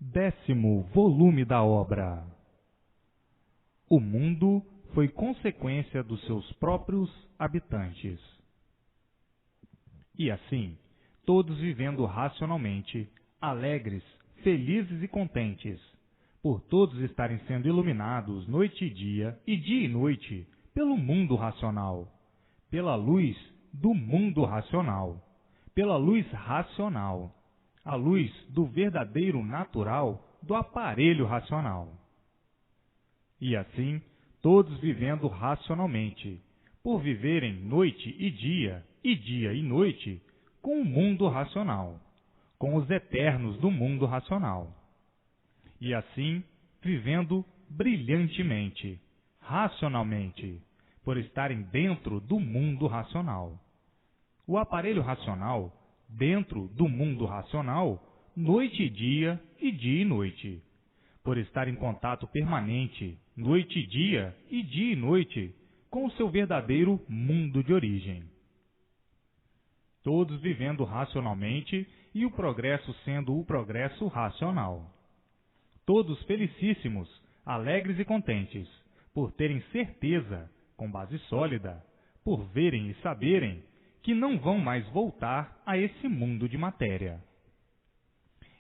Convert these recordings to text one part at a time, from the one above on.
10º volume da obra. O mundo foi consequência dos seus próprios habitantes. E assim, todos vivendo racionalmente, alegres, felizes e contentes, por todos estarem sendo iluminados noite e dia e noite, pelo mundo racional, pela luz do mundo racional, pela luz racional, a luz do verdadeiro natural do aparelho racional. E assim, todos vivendo racionalmente, por viverem noite e dia e noite, com o mundo racional, com os eternos do mundo racional. E assim, vivendo brilhantemente, racionalmente, por estarem dentro do mundo racional. O aparelho racional, dentro do mundo racional, noite e dia e noite, por estar em contato permanente, noite e dia e noite, com o seu verdadeiro mundo de origem. Todos vivendo racionalmente e o progresso sendo o progresso racional. Todos felicíssimos, alegres e contentes, por terem certeza, com base sólida, por verem e saberem que não vão mais voltar a esse mundo de matéria.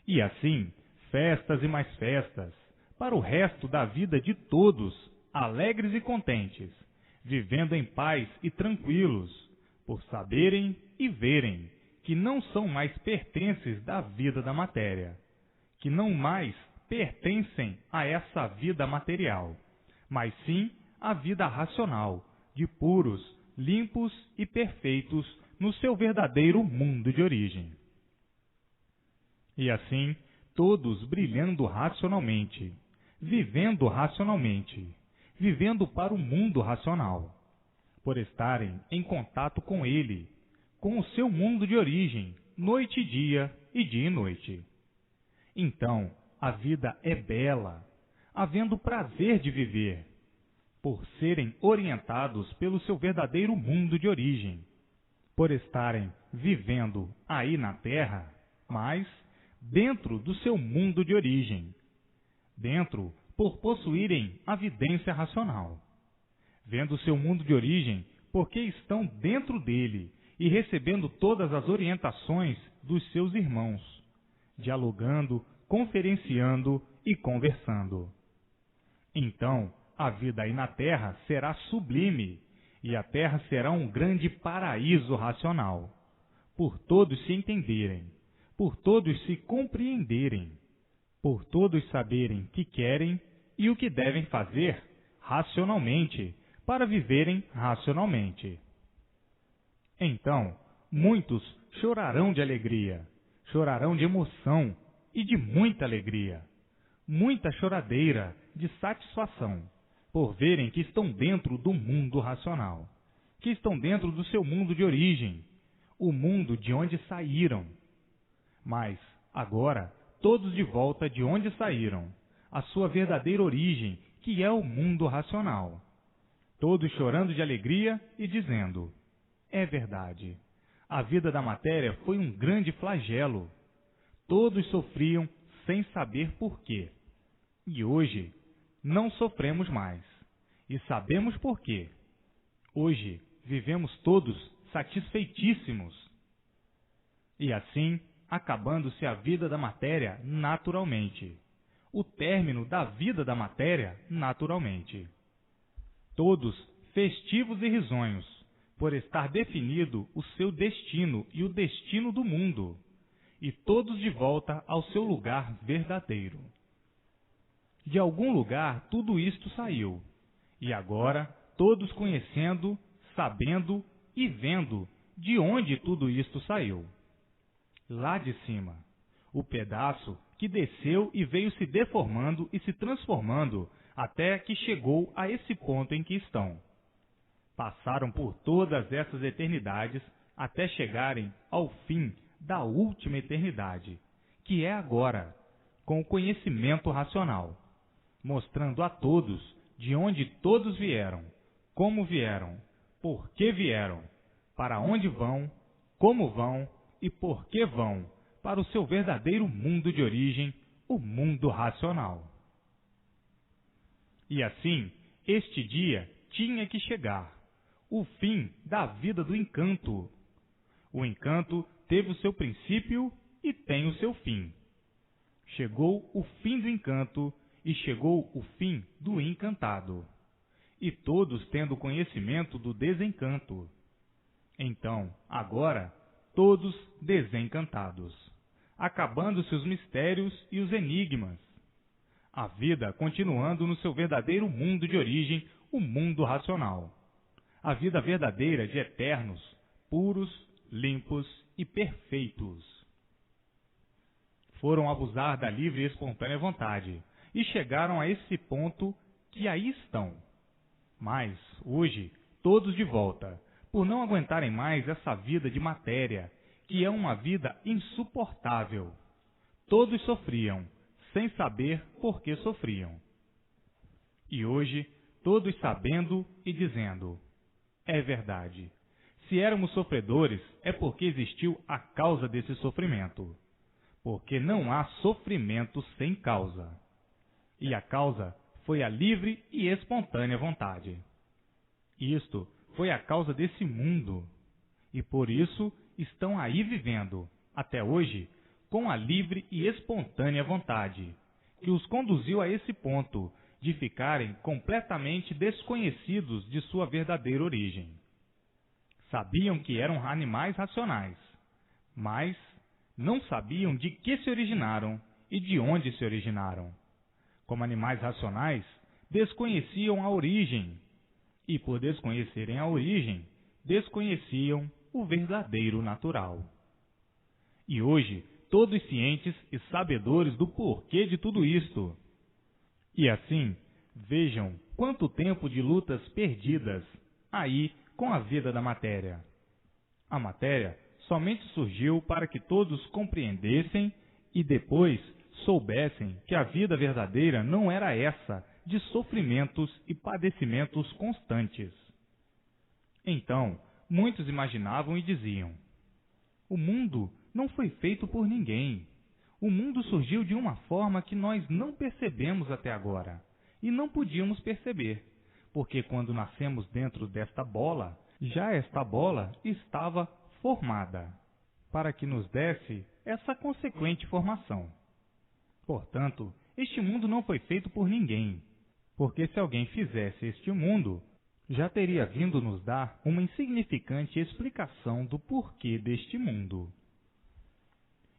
E assim, festas e mais festas, para o resto da vida de todos, alegres e contentes, vivendo em paz e tranquilos, por saberem e verem que não são mais pertences da vida da matéria, que não mais pertencem a essa vida material, mas sim à vida racional, de puros, limpos e perfeitos no seu verdadeiro mundo de origem. E assim, todos brilhando racionalmente, vivendo racionalmente, vivendo para o mundo racional, por estarem em contato com ele, com o seu mundo de origem, noite e dia e noite. Então, a vida é bela, havendo prazer de viver, por serem orientados pelo seu verdadeiro mundo de origem, por estarem vivendo aí na Terra, mas dentro do seu mundo de origem, dentro por possuírem a vidência racional, vendo o seu mundo de origem porque estão dentro dele e recebendo todas as orientações dos seus irmãos, dialogando, conferenciando e conversando. Então, a vida aí na Terra será sublime, e a Terra será um grande paraíso racional, por todos se entenderem, por todos se compreenderem, por todos saberem que querem e o que devem fazer racionalmente, para viverem racionalmente. Então, muitos chorarão de alegria, chorarão de emoção e de muita alegria, muita choradeira de satisfação, por verem que estão dentro do mundo racional, que estão dentro do seu mundo de origem, o mundo de onde saíram. Mas, agora, todos de volta de onde saíram, a sua verdadeira origem, que é o mundo racional. Todos chorando de alegria e dizendo: é verdade, a vida da matéria foi um grande flagelo. Todos sofriam sem saber por quê. E hoje não sofremos mais, e sabemos por quê. Hoje vivemos todos satisfeitíssimos. E assim, acabando-se a vida da matéria naturalmente, o término da vida da matéria naturalmente. Todos festivos e risonhos, por estar definido o seu destino e o destino do mundo, e todos de volta ao seu lugar verdadeiro. De algum lugar tudo isto saiu, e agora todos conhecendo, sabendo e vendo de onde tudo isto saiu. Lá de cima, o pedaço que desceu e veio se deformando e se transformando até que chegou a esse ponto em que estão. Passaram por todas essas eternidades até chegarem ao fim da última eternidade, que é agora, com o conhecimento racional, mostrando a todos de onde todos vieram, como vieram, por que vieram, para onde vão, como vão e por que vão, para o seu verdadeiro mundo de origem, o mundo racional. E assim, este dia tinha que chegar, o fim da vida do encanto. O encanto teve o seu princípio e tem o seu fim. Chegou o fim do encanto e chegou o fim do encantado, e todos tendo conhecimento do desencanto. Então, agora, todos desencantados, acabando-se os mistérios e os enigmas. A vida continuando no seu verdadeiro mundo de origem, o mundo racional. A vida verdadeira de eternos, puros, limpos e perfeitos. Foram abusar da livre e espontânea vontade e chegaram a esse ponto que aí estão. Mas, hoje, todos de volta, por não aguentarem mais essa vida de matéria, que é uma vida insuportável. Todos sofriam, sem saber por que sofriam. E hoje, todos sabendo e dizendo: é verdade. Se éramos sofredores, é porque existiu a causa desse sofrimento. Porque não há sofrimento sem causa. E a causa foi a livre e espontânea vontade. Isto foi a causa desse mundo. E por isso estão aí vivendo, até hoje, com a livre e espontânea vontade, que os conduziu a esse ponto de ficarem completamente desconhecidos de sua verdadeira origem. Sabiam que eram animais racionais, mas não sabiam de que se originaram e de onde se originaram. Como animais racionais, desconheciam a origem, e por desconhecerem a origem, desconheciam o verdadeiro natural. E hoje, todos cientes e sabedores do porquê de tudo isto. E assim, vejam quanto tempo de lutas perdidas aí com a vida da matéria. A matéria somente surgiu para que todos compreendessem e depois soubessem que a vida verdadeira não era essa de sofrimentos e padecimentos constantes. Então, muitos imaginavam e diziam: o mundo não foi feito por ninguém. O mundo surgiu de uma forma que nós não percebemos até agora, e não podíamos perceber, porque quando nascemos dentro desta bola, já esta bola estava formada, para que nos desse essa consequente formação. Portanto, este mundo não foi feito por ninguém, porque se alguém fizesse este mundo, já teria vindo nos dar uma insignificante explicação do porquê deste mundo.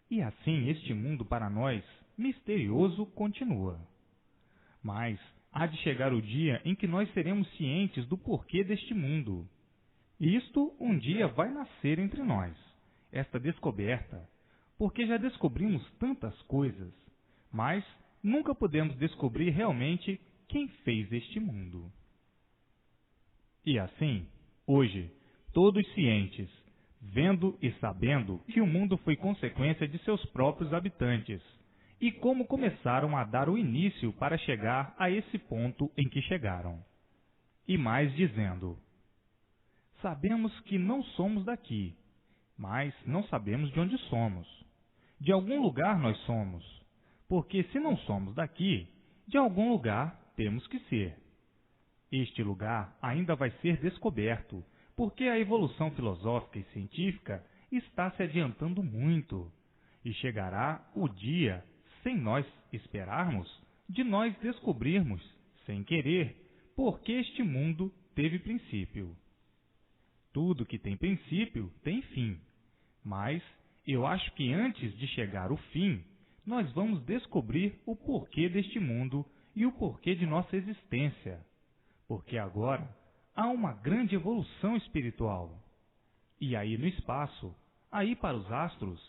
E assim este mundo para nós, misterioso, continua. Mas há de chegar o dia em que nós seremos cientes do porquê deste mundo. Isto um dia vai nascer entre nós, esta descoberta, porque já descobrimos tantas coisas, mas nunca podemos descobrir realmente quem fez este mundo. E assim, hoje, todos cientes, vendo e sabendo que o mundo foi consequência de seus próprios habitantes, e como começaram a dar o início para chegar a esse ponto em que chegaram. E mais dizendo: sabemos que não somos daqui, mas não sabemos de onde somos. De algum lugar nós somos, porque se não somos daqui, de algum lugar temos que ser. Este lugar ainda vai ser descoberto, porque a evolução filosófica e científica está se adiantando muito, e chegará o dia, sem nós esperarmos, de nós descobrirmos, sem querer, porque este mundo teve princípio. Tudo que tem princípio tem fim, mas eu acho que antes de chegar o fim, nós vamos descobrir o porquê deste mundo e o porquê de nossa existência, porque agora há uma grande evolução espiritual. E aí no espaço, aí para os astros,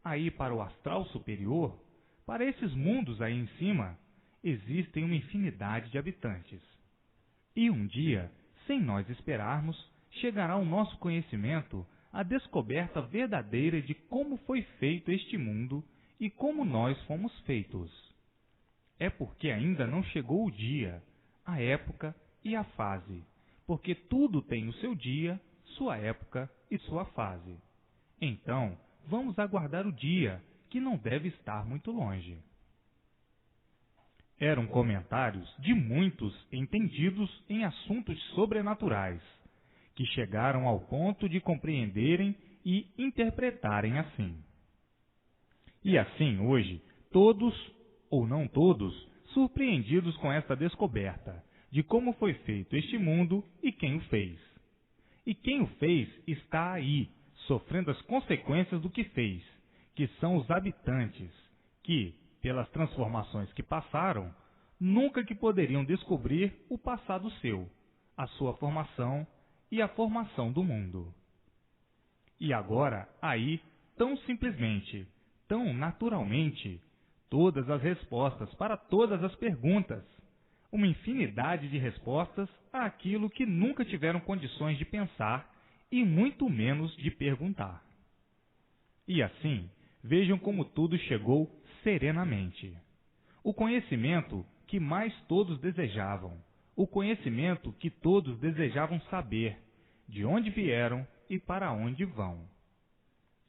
aí para o astral superior, para esses mundos aí em cima, existem uma infinidade de habitantes. E um dia, sem nós esperarmos, chegará ao nosso conhecimento a descoberta verdadeira de como foi feito este mundo e como nós fomos feitos. É porque ainda não chegou o dia, a época e a fase, porque tudo tem o seu dia, sua época e sua fase. Então, vamos aguardar o dia, que não deve estar muito longe. Eram comentários de muitos entendidos em assuntos sobrenaturais, que chegaram ao ponto de compreenderem e interpretarem assim. E assim, hoje, todos, ou não todos, surpreendidos com esta descoberta de como foi feito este mundo e quem o fez. E quem o fez está aí, sofrendo as consequências do que fez, que são os habitantes, que, pelas transformações que passaram, nunca que poderiam descobrir o passado seu, a sua formação e a formação do mundo. E agora, aí, tão simplesmente, tão naturalmente, todas as respostas para todas as perguntas, uma infinidade de respostas àquilo que nunca tiveram condições de pensar e muito menos de perguntar. E assim, vejam como tudo chegou serenamente. O conhecimento que mais todos desejavam, o conhecimento que todos desejavam saber, de onde vieram e para onde vão.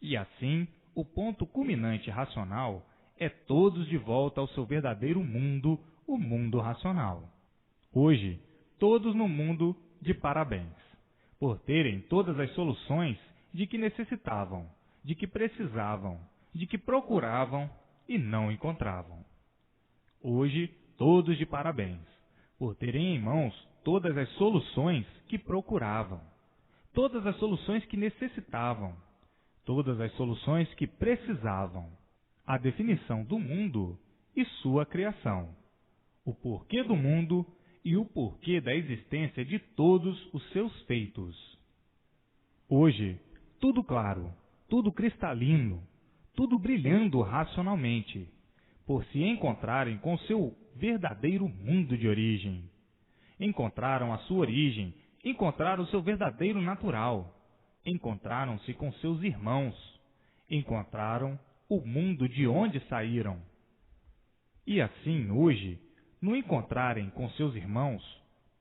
E assim, o ponto culminante racional é todos de volta ao seu verdadeiro mundo, o mundo racional. Hoje, todos no mundo de parabéns, por terem todas as soluções de que necessitavam, de que precisavam, de que procuravam e não encontravam. Hoje, todos de parabéns, por terem em mãos todas as soluções que procuravam, todas as soluções que necessitavam, todas as soluções que precisavam, a definição do mundo e sua criação, o porquê do mundo e o porquê da existência de todos os seus feitos. Hoje, tudo claro, tudo cristalino, tudo brilhando racionalmente, por se encontrarem com seu verdadeiro mundo de origem. Encontraram a sua origem, encontraram o seu verdadeiro natural, encontraram-se com seus irmãos, encontraram o mundo de onde saíram. E assim, hoje, no encontrarem com seus irmãos,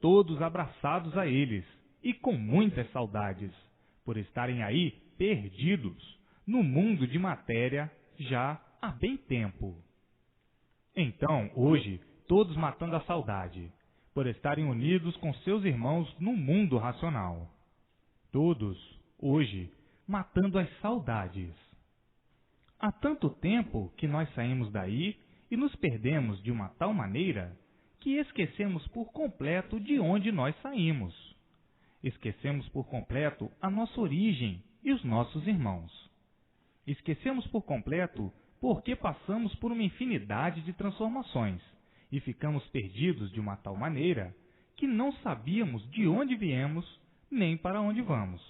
todos abraçados a eles e com muitas saudades, por estarem aí perdidos no mundo de matéria já há bem tempo. Então, hoje, todos matando a saudade, por estarem unidos com seus irmãos no mundo racional. Todos, hoje, matando as saudades. Há tanto tempo que nós saímos daí e nos perdemos de uma tal maneira que esquecemos por completo de onde nós saímos. Esquecemos por completo a nossa origem e os nossos irmãos. Esquecemos por completo porque passamos por uma infinidade de transformações e ficamos perdidos de uma tal maneira que não sabíamos de onde viemos nem para onde vamos.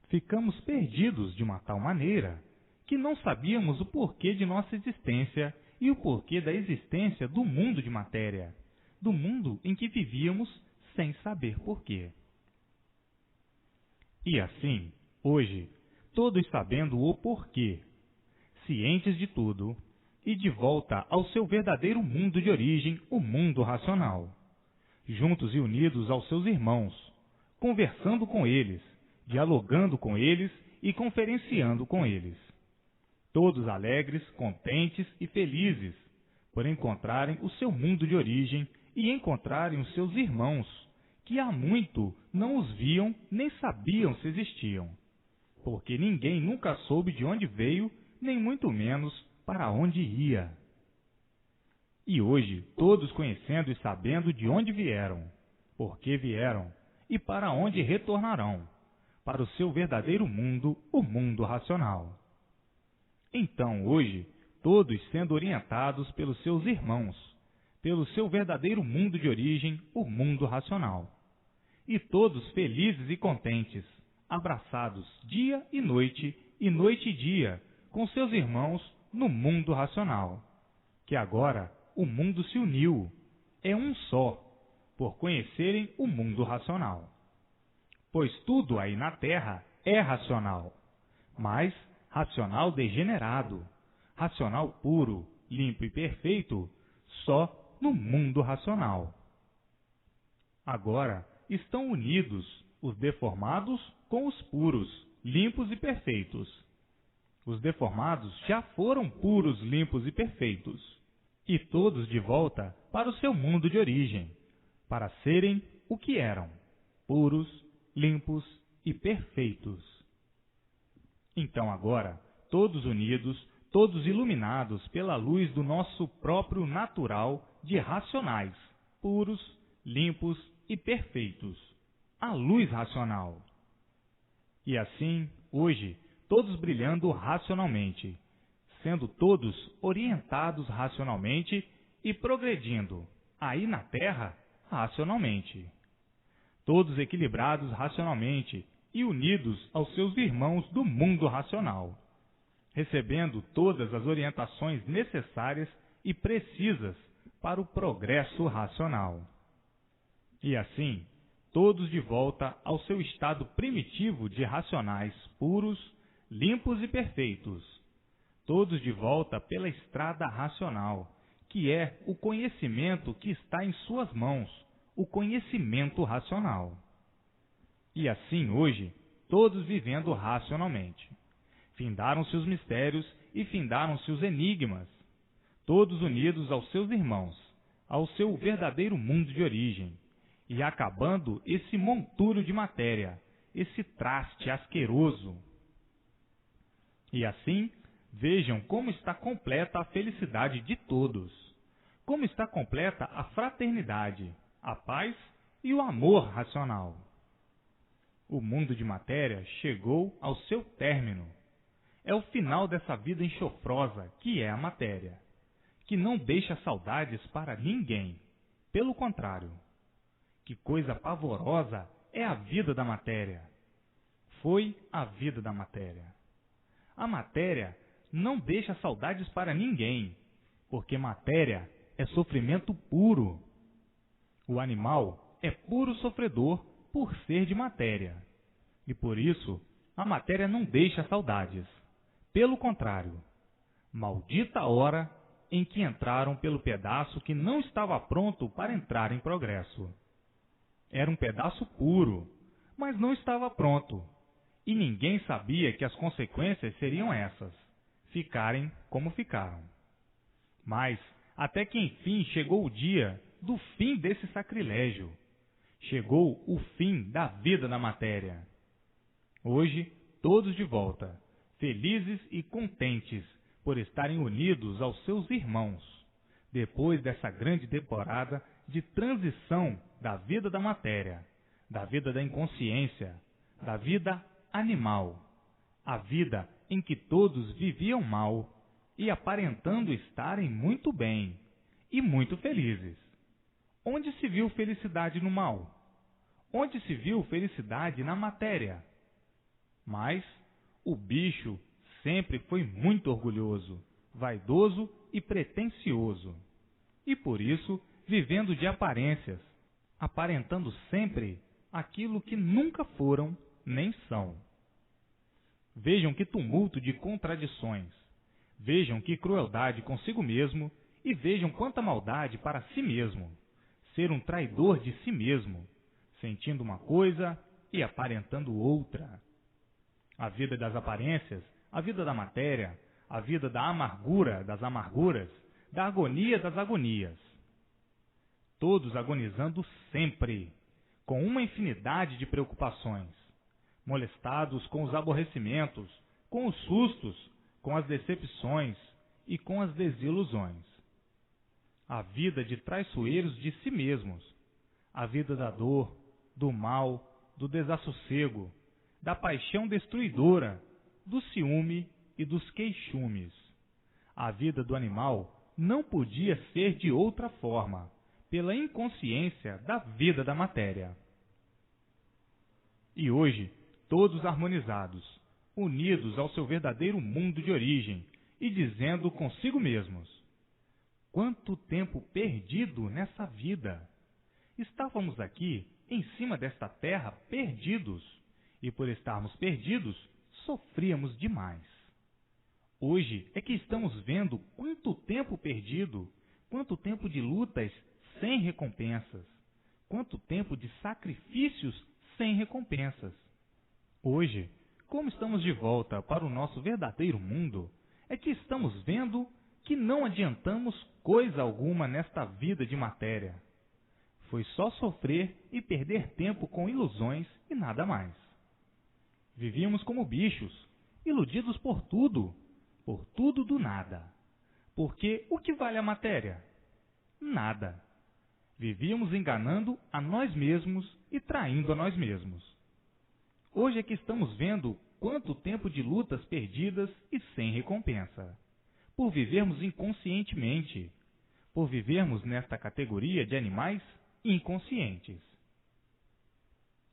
Ficamos perdidos de uma tal maneira que não sabíamos o porquê de nossa existência e o porquê da existência do mundo de matéria, do mundo em que vivíamos sem saber porquê. E assim, hoje, todos sabendo o porquê, cientes de tudo, e de volta ao seu verdadeiro mundo de origem, o mundo racional, juntos e unidos aos seus irmãos, conversando com eles, dialogando com eles e conferenciando com eles. Todos alegres, contentes e felizes por encontrarem o seu mundo de origem e encontrarem os seus irmãos, que há muito não os viam nem sabiam se existiam, porque ninguém nunca soube de onde veio, nem muito menos para onde ia. E hoje, todos conhecendo e sabendo de onde vieram, por que vieram e para onde retornarão, para o seu verdadeiro mundo, o mundo racional. Então, hoje, todos sendo orientados pelos seus irmãos, pelo seu verdadeiro mundo de origem, o mundo racional. E todos felizes e contentes, abraçados dia e noite e dia, com seus irmãos no mundo racional. Que agora o mundo se uniu, é um só, por conhecerem o mundo racional. Pois tudo aí na Terra é racional, mas racional degenerado, racional puro, limpo e perfeito, só no mundo racional. Agora estão unidos os deformados com os puros, limpos e perfeitos. Os deformados já foram puros, limpos e perfeitos. e todos de volta para o seu mundo de origem, para serem o que eram, puros, limpos e perfeitos. Então agora, todos unidos, todos iluminados pela luz do nosso próprio natural de racionais, puros, limpos e perfeitos, a luz racional. E assim, hoje, todos brilhando racionalmente, sendo todos orientados racionalmente e progredindo, aí na Terra, racionalmente. Todos equilibrados racionalmente e unidos aos seus irmãos do mundo racional, recebendo todas as orientações necessárias e precisas para o progresso racional. E assim, todos de volta ao seu estado primitivo de racionais puros, limpos e perfeitos. Todos de volta pela estrada racional, que é o conhecimento que está em suas mãos, o conhecimento racional. E assim hoje, todos vivendo racionalmente. Findaram-se os mistérios e findaram-se os enigmas, todos unidos aos seus irmãos, ao seu verdadeiro mundo de origem, e acabando esse monturo de matéria, esse traste asqueroso. E assim, vejam como está completa a felicidade de todos, como está completa a fraternidade, a paz e o amor racional. O mundo de matéria chegou ao seu término. É o final dessa vida enxofrosa que é a matéria, que não deixa saudades para ninguém. Pelo contrário, que coisa pavorosa é a vida da matéria. Foi a vida da matéria. A matéria não deixa saudades para ninguém, porque matéria é sofrimento puro. O animal é puro sofredor por ser de matéria, e por isso a matéria não deixa saudades. Pelo contrário, maldita a hora em que entraram pelo pedaço que não estava pronto para entrar em progresso. Era um pedaço puro, mas não estava pronto, e ninguém sabia que as consequências seriam essas, ficarem como ficaram. Mas, até que enfim chegou o dia do fim desse sacrilégio, chegou o fim da vida da matéria. Hoje, todos de volta, felizes e contentes por estarem unidos aos seus irmãos, depois dessa grande temporada de transição da vida da matéria, da vida da inconsciência, da vida animal, a vida em que todos viviam mal e aparentando estarem muito bem e muito felizes. Onde se viu felicidade no mal? Onde se viu felicidade na matéria? Mas o bicho sempre foi muito orgulhoso, vaidoso e pretensioso, e por isso vivendo de aparências, aparentando sempre aquilo que nunca foram nem são. Vejam que tumulto de contradições, vejam que crueldade consigo mesmo e vejam quanta maldade para si mesmo, ser um traidor de si mesmo, sentindo uma coisa e aparentando outra. A vida das aparências, a vida da matéria, a vida da amargura das amarguras, da agonia das agonias. Todos agonizando sempre, com uma infinidade de preocupações, molestados com os aborrecimentos, com os sustos, com as decepções e com as desilusões. A vida de traiçoeiros de si mesmos, a vida da dor, do mal, do desassossego, da paixão destruidora, do ciúme e dos queixumes. A vida do animal não podia ser de outra forma, pela inconsciência da vida da matéria. E hoje, todos harmonizados, unidos ao seu verdadeiro mundo de origem e dizendo consigo mesmos: quanto tempo perdido nessa vida! Estávamos aqui, em cima desta terra, perdidos, e por estarmos perdidos, sofríamos demais. Hoje é que estamos vendo quanto tempo perdido, quanto tempo de lutas sem recompensas, quanto tempo de sacrifícios sem recompensas. Hoje, como estamos de volta para o nosso verdadeiro mundo, é que estamos vendo que não adiantamos coisa alguma nesta vida de matéria. Foi só sofrer e perder tempo com ilusões e nada mais. Vivíamos como bichos, iludidos por tudo do nada. Porque o que vale a matéria? Nada. Vivíamos enganando a nós mesmos e traindo a nós mesmos. Hoje é que estamos vendo quanto tempo de lutas perdidas e sem recompensa, por vivermos inconscientemente, por vivermos nesta categoria de animais inconscientes.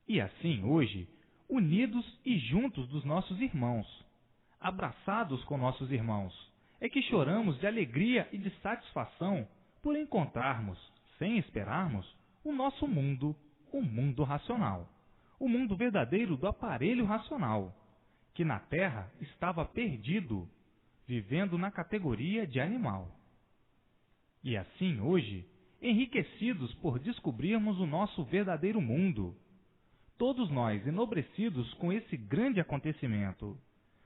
E assim, hoje, unidos e juntos dos nossos irmãos, abraçados com nossos irmãos, é que choramos de alegria e de satisfação por encontrarmos, sem esperarmos, o nosso mundo, o mundo racional, o mundo verdadeiro do aparelho racional, que na Terra estava perdido, vivendo na categoria de animal. E assim, hoje, enriquecidos por descobrirmos o nosso verdadeiro mundo, todos nós enobrecidos com esse grande acontecimento,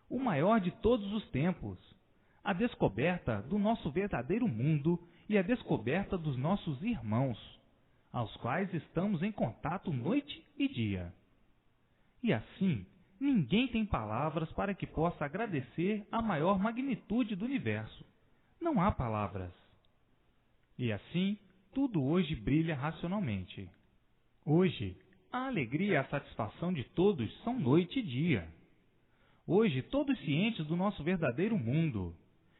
o maior de todos os tempos, a descoberta do nosso verdadeiro mundo e a descoberta dos nossos irmãos, aos quais estamos em contato noite e dia. E assim, ninguém tem palavras para que possa agradecer a maior magnitude do universo. Não há palavras. E assim, tudo hoje brilha racionalmente. Hoje, a alegria e a satisfação de todos são noite e dia. Hoje, todos cientes do nosso verdadeiro mundo,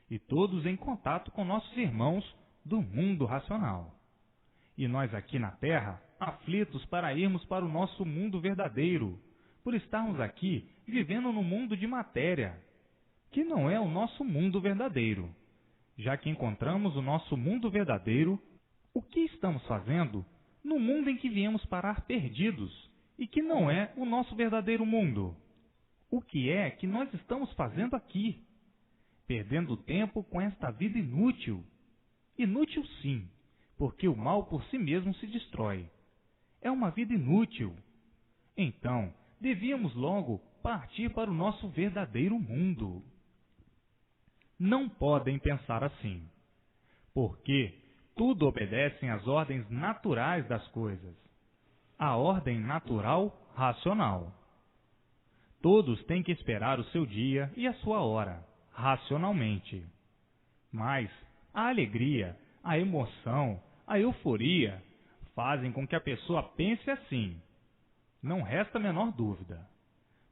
e todos em contato com nossos irmãos do mundo racional. E nós aqui na Terra, aflitos para irmos para o nosso mundo verdadeiro, por estarmos aqui vivendo no mundo de matéria, que não é o nosso mundo verdadeiro. Já que encontramos o nosso mundo verdadeiro, o que estamos fazendo no mundo em que viemos parar perdidos e que não é o nosso verdadeiro mundo? O que é que nós estamos fazendo aqui? Perdendo tempo com esta vida inútil. Inútil sim, porque o mal por si mesmo se destrói. É uma vida inútil. Então, devíamos logo partir para o nosso verdadeiro mundo. Não podem pensar assim, porque tudo obedece às ordens naturais das coisas, a ordem natural racional. Todos têm que esperar o seu dia e a sua hora, racionalmente. Mas a alegria, a emoção, a euforia fazem com que a pessoa pense assim. Não resta a menor dúvida.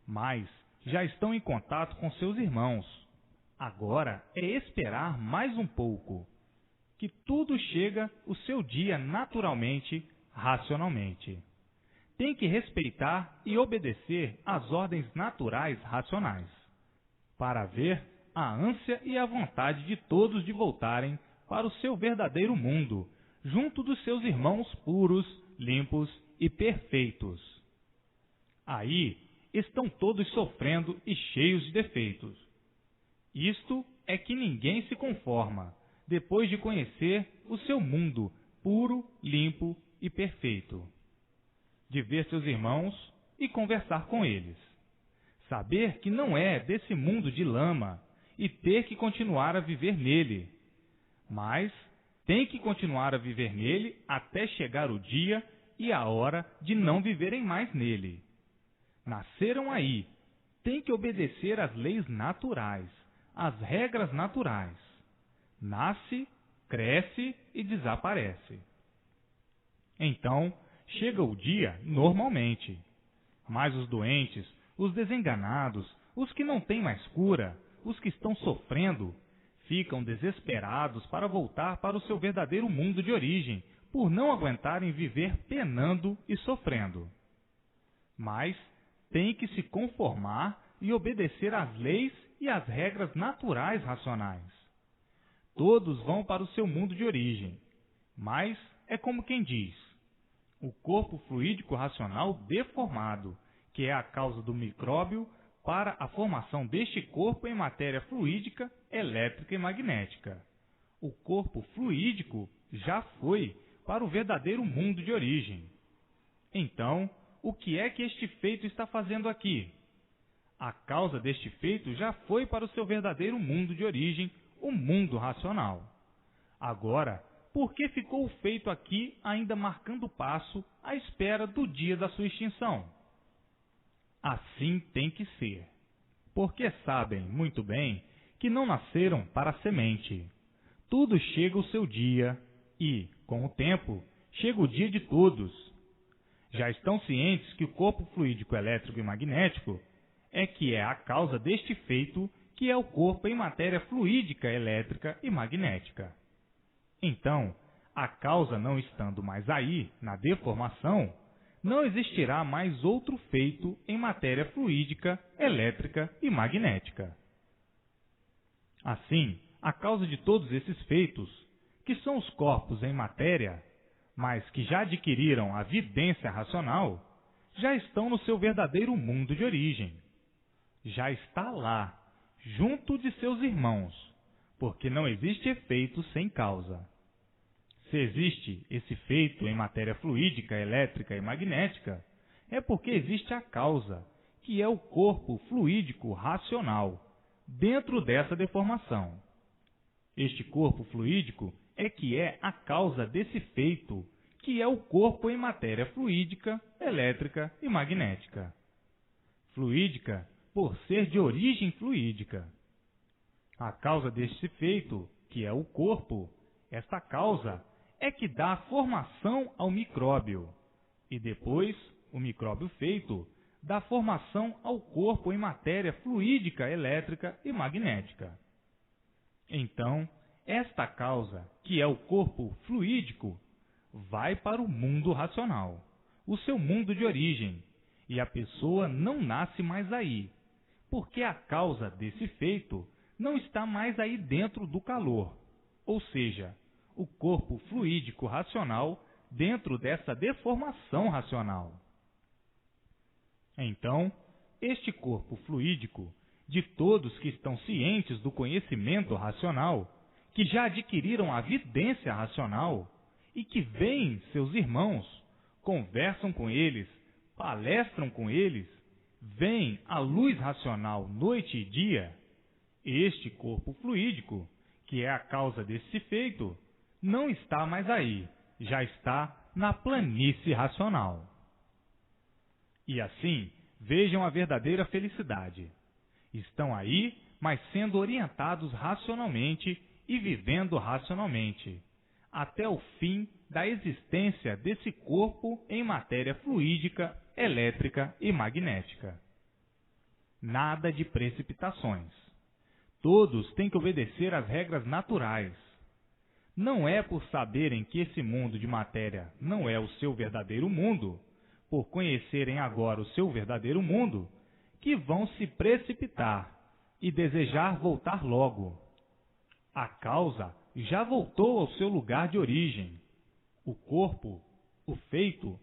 Mas já estão em contato com seus irmãos. Agora é esperar mais um pouco, que tudo chega o seu dia naturalmente, racionalmente. Tem que respeitar e obedecer às ordens naturais racionais, para ver a ânsia e a vontade de todos de voltarem para o seu verdadeiro mundo, junto dos seus irmãos puros, limpos e perfeitos. Aí estão todos sofrendo e cheios de defeitos. Isto é que ninguém se conforma, depois de conhecer o seu mundo puro, limpo e perfeito. De ver seus irmãos e conversar com eles. Saber que não é desse mundo de lama e ter que continuar a viver nele. Mas tem que continuar a viver nele até chegar o dia e a hora de não viverem mais nele. Nasceram aí, tem que obedecer às leis naturais, às regras naturais. Nasce, cresce e desaparece. Então, chega o dia normalmente. Mas os doentes, os desenganados, os que não têm mais cura, os que estão sofrendo, ficam desesperados para voltar para o seu verdadeiro mundo de origem, por não aguentarem viver penando e sofrendo. Mas tem que se conformar e obedecer às leis e às regras naturais racionais. Todos vão para o seu mundo de origem, mas é como quem diz, o corpo fluídico racional deformado, que é a causa do micróbio, para a formação deste corpo em matéria fluídica, elétrica e magnética. O corpo fluídico já foi para o verdadeiro mundo de origem. Então, o que é que este feito está fazendo aqui? A causa deste feito já foi para o seu verdadeiro mundo de origem, o mundo racional. Agora, por que ficou o feito aqui ainda marcando passo à espera do dia da sua extinção? Assim tem que ser, porque sabem muito bem que não nasceram para a semente. Tudo chega o seu dia e, com o tempo, chega o dia de todos. Já estão cientes que o corpo fluídico elétrico e magnético é a causa deste feito, que é o corpo em matéria fluídica elétrica e magnética. Então, a causa não estando mais aí, na deformação, não existirá mais outro feito em matéria fluídica, elétrica e magnética. Assim, a causa de todos esses feitos, que são os corpos em matéria, mas que já adquiriram a vidência racional, já estão no seu verdadeiro mundo de origem. Já está lá, junto de seus irmãos, porque não existe efeito sem causa. Se existe esse feito em matéria fluídica, elétrica e magnética, é porque existe a causa, que é o corpo fluídico racional, dentro dessa deformação. Este corpo fluídico é a causa desse feito, que é o corpo em matéria fluídica, elétrica e magnética. Fluídica, por ser de origem fluídica. A causa deste feito, que é o corpo, esta causa é que dá formação ao micróbio, e depois, o micróbio feito, dá formação ao corpo em matéria fluídica, elétrica e magnética. Então, esta causa, que é o corpo fluídico, vai para o mundo racional, o seu mundo de origem, e a pessoa não nasce mais aí, porque a causa desse feito não está mais aí dentro do calor, ou seja, o corpo fluídico racional dentro dessa deformação racional. Então, este corpo fluídico, de todos que estão cientes do conhecimento racional, que já adquiriram a vidência racional e que veem seus irmãos, conversam com eles, palestram com eles, veem a luz racional noite e dia, este corpo fluídico, que é a causa desse feito, não está mais aí, já está na planície racional. E assim, vejam a verdadeira felicidade. Estão aí, mas sendo orientados racionalmente e vivendo racionalmente, até o fim da existência desse corpo em matéria fluídica, elétrica e magnética. Nada de precipitações. Todos têm que obedecer às regras naturais. Não é por saberem que esse mundo de matéria não é o seu verdadeiro mundo, por conhecerem agora o seu verdadeiro mundo, que vão se precipitar e desejar voltar logo. A causa já voltou ao seu lugar de origem. O corpo, o feito,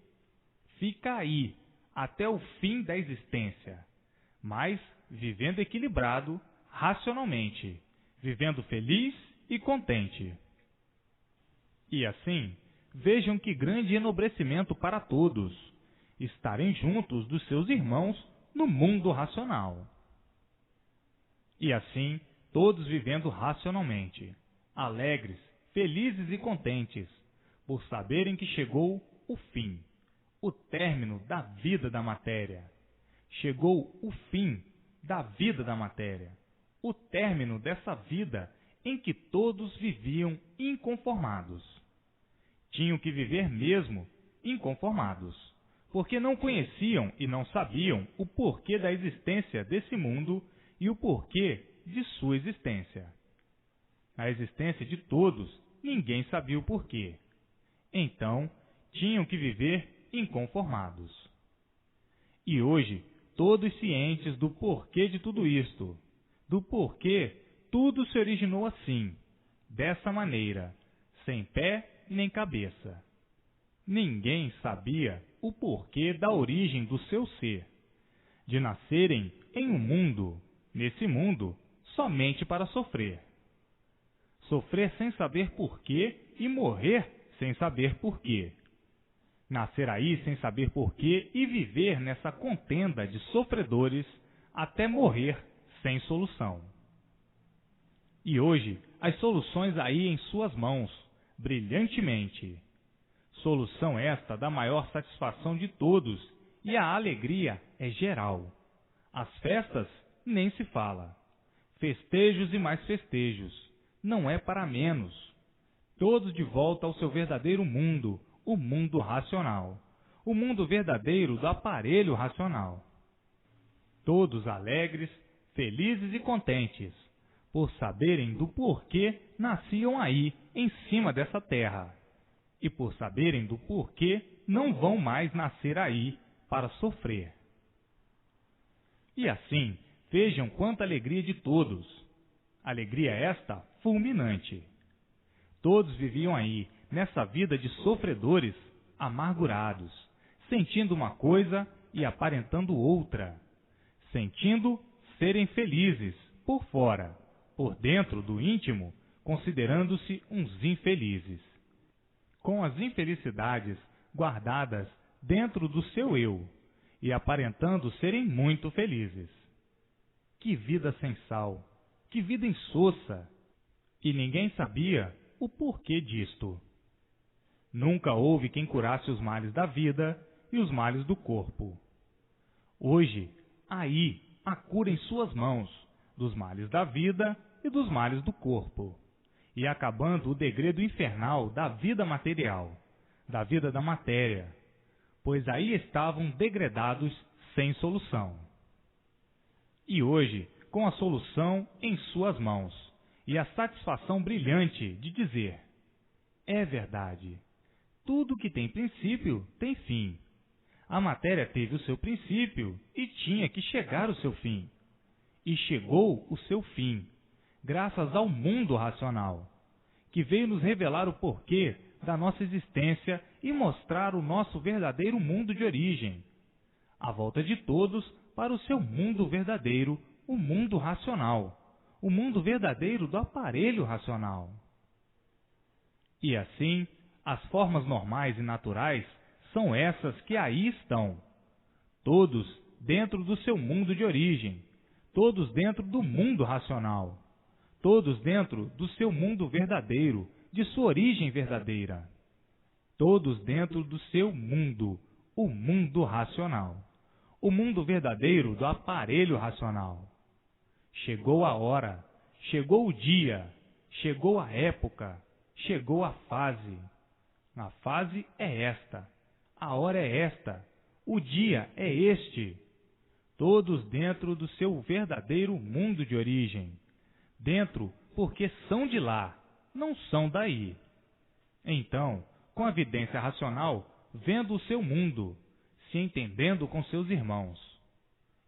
fica aí até o fim da existência, mas vivendo equilibrado, racionalmente, vivendo feliz e contente. E assim, vejam que grande enobrecimento para todos, estarem juntos dos seus irmãos no mundo racional. E assim, todos vivendo racionalmente, alegres, felizes e contentes, por saberem que chegou o fim, o término da vida da matéria. Chegou o fim da vida da matéria, o término dessa vida em que todos viviam inconformados. Tinham que viver mesmo inconformados, porque não conheciam e não sabiam o porquê da existência desse mundo e o porquê de sua existência. A existência de todos, ninguém sabia o porquê. Então, tinham que viver inconformados. E hoje, todos cientes do porquê de tudo isto, do porquê tudo se originou assim, dessa maneira, sem pé nem cabeça. Ninguém sabia o porquê da origem do seu ser, de nascerem em um mundo, nesse mundo, somente para sofrer. Sofrer sem saber porquê e morrer sem saber porquê. Nascer aí sem saber porquê e viver nessa contenda de sofredores até morrer sem solução. E hoje, as soluções aí em suas mãos, brilhantemente. Solução esta da maior satisfação de todos, e a alegria é geral. As festas nem se fala. Festejos e mais festejos, não é para menos. Todos de volta ao seu verdadeiro mundo, o mundo racional. O mundo verdadeiro do aparelho racional. Todos alegres, felizes e contentes, por saberem do porquê nasciam aí, em cima dessa terra, e por saberem do porquê não vão mais nascer aí para sofrer. E assim, vejam quanta alegria de todos. Alegria esta fulminante. Todos viviam aí, nessa vida de sofredores, amargurados, sentindo uma coisa e aparentando outra, sentindo serem felizes por fora, por dentro do íntimo, considerando-se uns infelizes, com as infelicidades guardadas dentro do seu eu e aparentando serem muito felizes. Que vida sem sal, que vida insossa! E ninguém sabia o porquê disto. Nunca houve quem curasse os males da vida e os males do corpo. Hoje, aí, a cura em suas mãos, dos males da vida e dos males do corpo, e acabando o degredo infernal da vida material, da vida da matéria, pois aí estavam degredados sem solução. E hoje, com a solução em suas mãos, e a satisfação brilhante de dizer: é verdade, tudo que tem princípio tem fim. A matéria teve o seu princípio e tinha que chegar ao seu fim. E chegou o seu fim, graças ao mundo racional, que veio nos revelar o porquê da nossa existência e mostrar o nosso verdadeiro mundo de origem, a volta de todos para o seu mundo verdadeiro, o mundo racional, o mundo verdadeiro do aparelho racional. E assim, as formas normais e naturais são essas que aí estão, todos dentro do seu mundo de origem, todos dentro do mundo racional, todos dentro do seu mundo verdadeiro, de sua origem verdadeira, todos dentro do seu mundo, o mundo racional, o mundo verdadeiro do aparelho racional. Chegou a hora, chegou o dia, chegou a época, chegou a fase. A fase é esta, a hora é esta, o dia é este. Todos dentro do seu verdadeiro mundo de origem. Dentro porque são de lá, não são daí. Então, com a vidência racional, vendo o seu mundo, se entendendo com seus irmãos.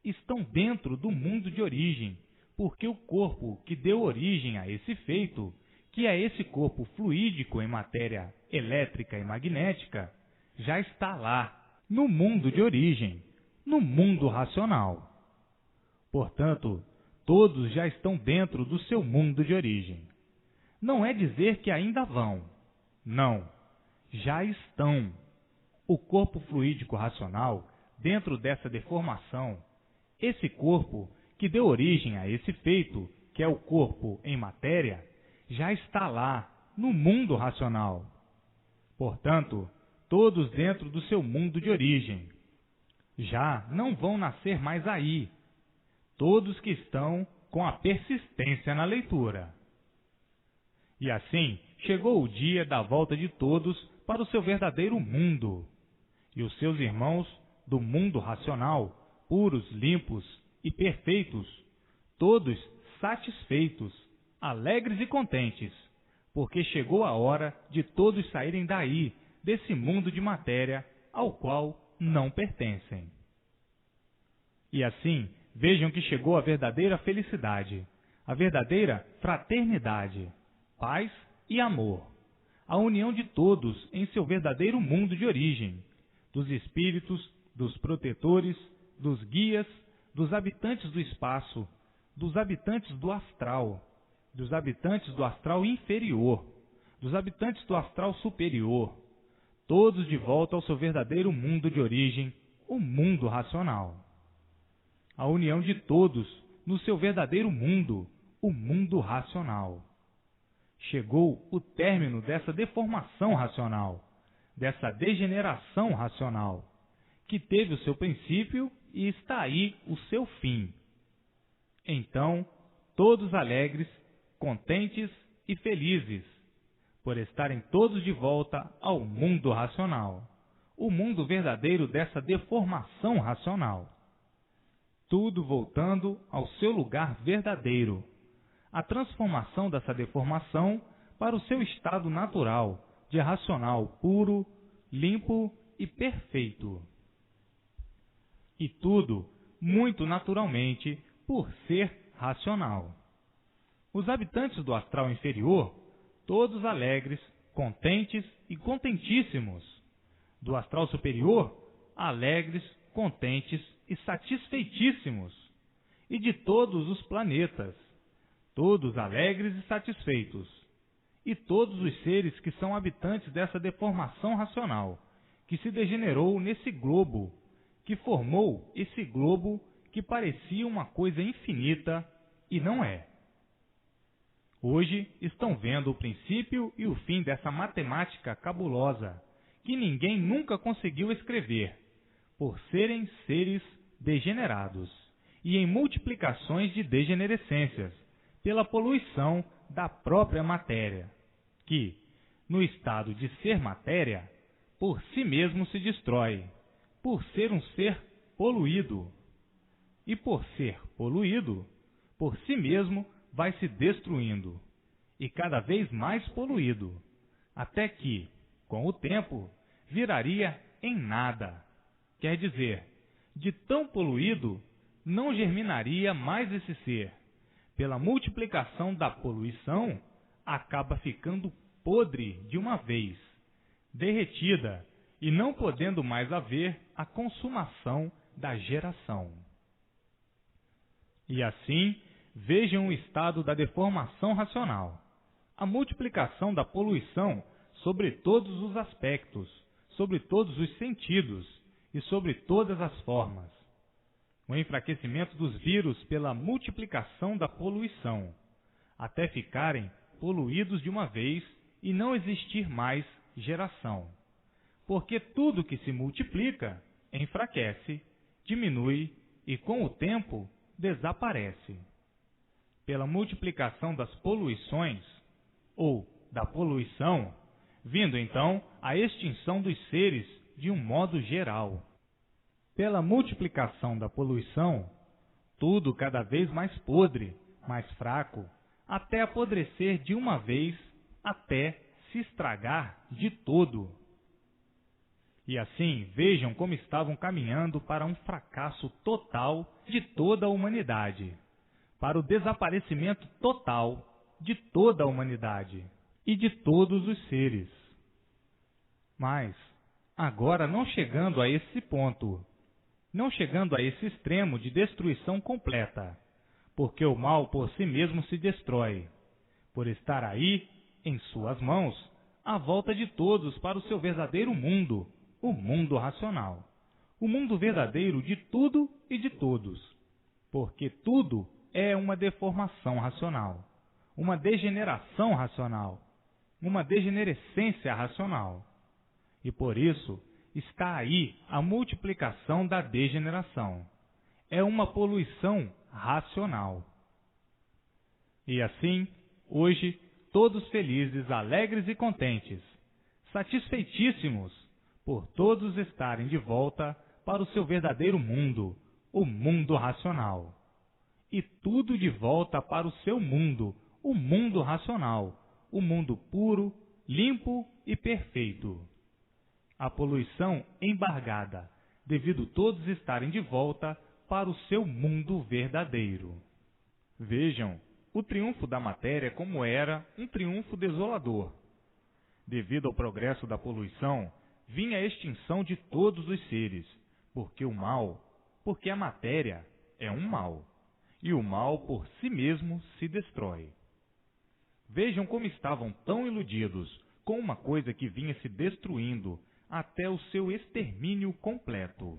Estão dentro do mundo de origem, porque o corpo que deu origem a esse feito, que é esse corpo fluídico em matéria elétrica e magnética, já está lá, no mundo de origem, no mundo racional. Portanto, todos já estão dentro do seu mundo de origem. Não é dizer que ainda vão. Não, já estão. O corpo fluídico racional, dentro dessa deformação, esse corpo que deu origem a esse feito, que é o corpo em matéria, já está lá, no mundo racional. Portanto, todos dentro do seu mundo de origem. Já não vão nascer mais aí. Todos que estão com a persistência na leitura. E assim, chegou o dia da volta de todos para o seu verdadeiro mundo. E os seus irmãos do mundo racional, puros, limpos e perfeitos, todos satisfeitos, alegres e contentes, porque chegou a hora de todos saírem daí, desse mundo de matéria ao qual não pertencem. E assim, vejam que chegou a verdadeira felicidade, a verdadeira fraternidade, paz e amor, a união de todos em seu verdadeiro mundo de origem, dos espíritos, dos protetores, dos guias, dos habitantes do espaço, dos habitantes do astral, dos habitantes do astral inferior, dos habitantes do astral superior, todos de volta ao seu verdadeiro mundo de origem, o mundo racional. A união de todos no seu verdadeiro mundo, o mundo racional. chegou o término dessa deformação racional, dessa degeneração racional, que teve o seu princípio e está aí o seu fim. Então, todos alegres, contentes e felizes, por estarem todos de volta ao mundo racional, o mundo verdadeiro dessa deformação racional. Tudo voltando ao seu lugar verdadeiro, a transformação dessa deformação para o seu estado natural, de racional puro, limpo e perfeito. E tudo, muito naturalmente, por ser racional. Os habitantes do astral inferior, todos alegres, contentes e contentíssimos. Do astral superior, alegres, contentes e satisfeitíssimos. E de todos os planetas, todos alegres e satisfeitos. E todos os seres que são habitantes dessa deformação racional, que se degenerou nesse globo, que formou esse globo que parecia uma coisa infinita e não é. Hoje estão vendo o princípio e o fim dessa matemática cabulosa, que ninguém nunca conseguiu escrever, por serem seres degenerados, e em multiplicações de degenerescências, pela poluição da própria matéria, que, no estado de ser matéria, por si mesmo se destrói, por ser um ser poluído. E por ser poluído, por si mesmo vai se destruindo, e cada vez mais poluído, até que, com o tempo, viraria em nada. Quer dizer, de tão poluído, não germinaria mais esse ser. Pela multiplicação da poluição, acaba ficando podre de uma vez, derretida, e não podendo mais haver a consumação da geração. E assim, vejam o estado da deformação racional, a multiplicação da poluição sobre todos os aspectos, sobre todos os sentidos e sobre todas as formas. O enfraquecimento dos vírus pela multiplicação da poluição, até ficarem poluídos de uma vez e não existir mais geração. Porque tudo que se multiplica enfraquece, diminui e, com o tempo, desaparece. Pela multiplicação das poluições, ou da poluição, vindo então a extinção dos seres de um modo geral. Pela multiplicação da poluição, tudo cada vez mais podre, mais fraco, até apodrecer de uma vez, até se estragar de todo. E assim, vejam como estavam caminhando para um fracasso total de toda a humanidade, para o desaparecimento total de toda a humanidade e de todos os seres. Mas, agora não chegando a esse ponto, não chegando a esse extremo de destruição completa, porque o mal por si mesmo se destrói, por estar aí, em suas mãos, à volta de todos para o seu verdadeiro mundo, o mundo racional, o mundo verdadeiro de tudo e de todos, porque tudo é uma deformação racional, uma degeneração racional, uma degenerescência racional. E por isso está aí a multiplicação da degeneração. É uma poluição racional. E assim, hoje, todos felizes, alegres e contentes, satisfeitíssimos por todos estarem de volta para o seu verdadeiro mundo, o mundo racional. E tudo de volta para o seu mundo, o mundo racional, o mundo puro, limpo e perfeito. A poluição embargada, devido todos estarem de volta para o seu mundo verdadeiro. Vejam o triunfo da matéria como era um triunfo desolador. Devido ao progresso da poluição, vinha a extinção de todos os seres, porque a matéria é um mal, e o mal por si mesmo se destrói. Vejam como estavam tão iludidos com uma coisa que vinha se destruindo até o seu extermínio completo.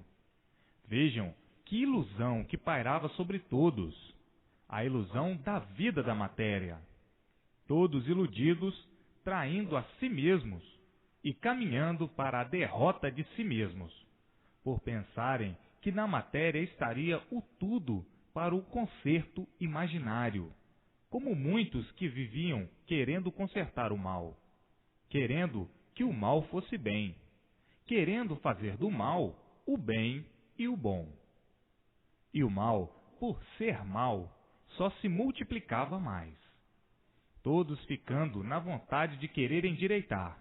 Vejam que ilusão que pairava sobre todos, a ilusão da vida da matéria. todos iludidos, traindo a si mesmos e caminhando para a derrota de si mesmos, por pensarem que na matéria estaria o tudo para o conserto imaginário, como muitos que viviam querendo consertar o mal, querendo que o mal fosse bem, querendo fazer do mal o bem e o bom. E o mal, por ser mal, só se multiplicava mais, todos ficando na vontade de querer endireitar,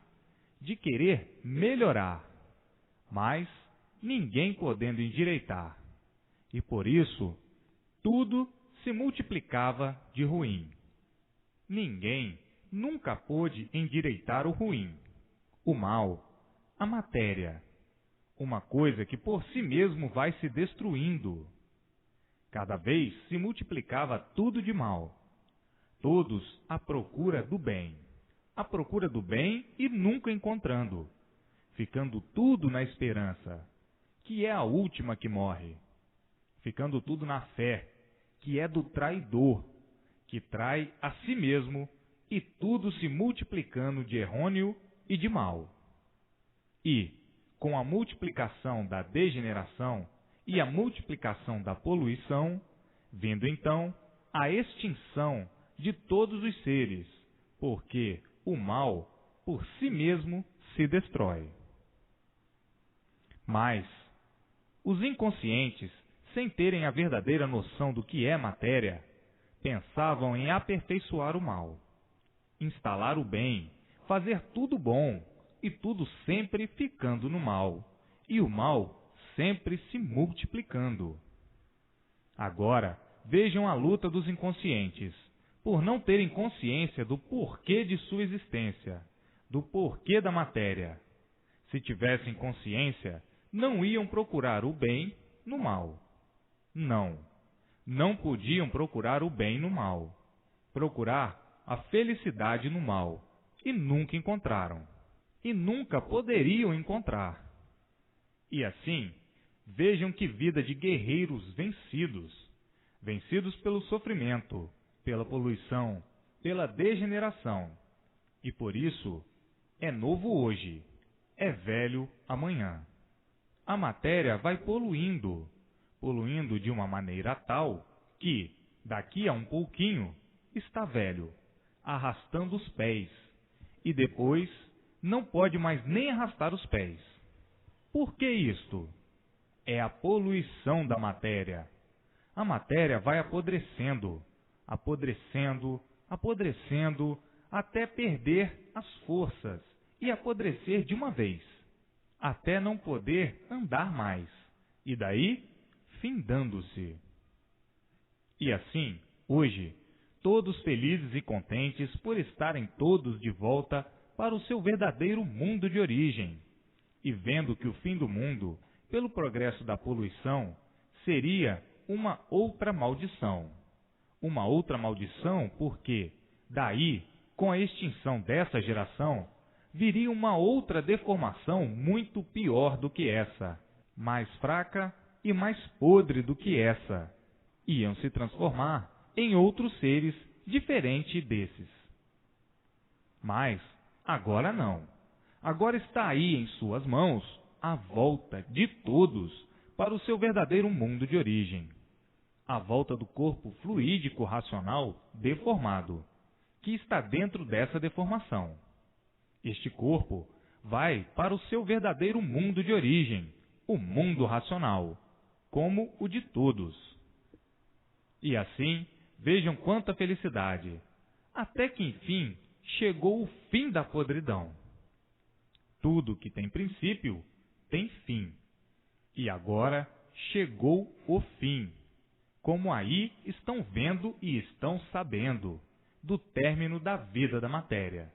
de querer melhorar, mas ninguém podendo endireitar, e por isso tudo se multiplicava de ruim. Ninguém nunca pôde endireitar o ruim, o mal, a matéria, uma coisa que por si mesmo vai se destruindo. Cada vez se multiplicava tudo de mal, todos à procura do bem e nunca encontrando, ficando tudo na esperança, que é a última que morre, ficando tudo na fé, que é do traidor, que trai a si mesmo, e tudo se multiplicando de errôneo e de mal. E, com a multiplicação da degeneração e a multiplicação da poluição, vindo então a extinção de todos os seres, porque o mal por si mesmo se destrói. Mas os inconscientes, sem terem a verdadeira noção do que é matéria, pensavam em aperfeiçoar o mal, instalar o bem, fazer tudo bom, e tudo sempre ficando no mal, e o mal sempre se multiplicando. Agora, vejam a luta dos inconscientes, por não terem consciência do porquê de sua existência, do porquê da matéria. Se tivessem consciência, não iam procurar o bem no mal. Não podiam procurar o bem no mal, procurar a felicidade no mal, e nunca encontraram, e nunca poderiam encontrar. E assim, vejam que vida de guerreiros vencidos pelo sofrimento, pela poluição, pela degeneração, e por isso é novo hoje, é velho amanhã. A matéria vai poluindo de uma maneira tal que, daqui a um pouquinho, está velho, arrastando os pés, e depois não pode mais nem arrastar os pés. Por que isto? É a poluição da matéria. A matéria vai apodrecendo, até perder as forças e apodrecer de uma vez, até não poder andar mais, e daí findando-se. E assim, hoje, todos felizes e contentes por estarem todos de volta para o seu verdadeiro mundo de origem, e vendo que o fim do mundo, pelo progresso da poluição, seria uma outra maldição. Uma outra maldição porque, daí, com a extinção dessa geração, viria uma outra deformação muito pior do que essa, mais fraca e mais podre do que essa. Iam se transformar em outros seres diferentes desses. Mas, agora não. Agora está aí em suas mãos a volta de todos para o seu verdadeiro mundo de origem. A volta do corpo fluídico racional deformado, que está dentro dessa deformação. Este corpo vai para o seu verdadeiro mundo de origem, o mundo racional, como o de todos. E assim, vejam quanta felicidade, até que enfim chegou o fim da podridão. Tudo que tem princípio tem fim. E agora chegou o fim, como aí estão vendo e estão sabendo, do término da vida da matéria.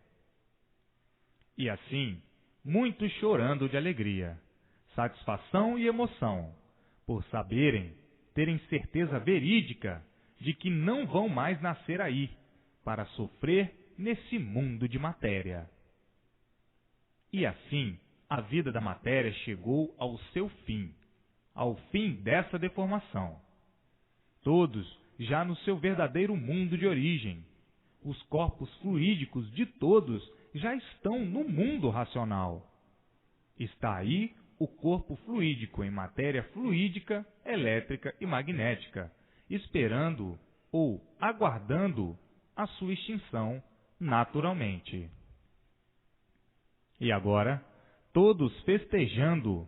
E assim, muitos chorando de alegria, satisfação e emoção, por saberem, terem certeza verídica de que não vão mais nascer aí, para sofrer nesse mundo de matéria. E assim, a vida da matéria chegou ao seu fim, ao fim dessa deformação. Todos já no seu verdadeiro mundo de origem, Os corpos fluídicos de todos já estão no mundo racional. Está aí o corpo fluídico em matéria fluídica, elétrica e magnética, esperando ou aguardando a sua extinção naturalmente. E agora, todos festejando,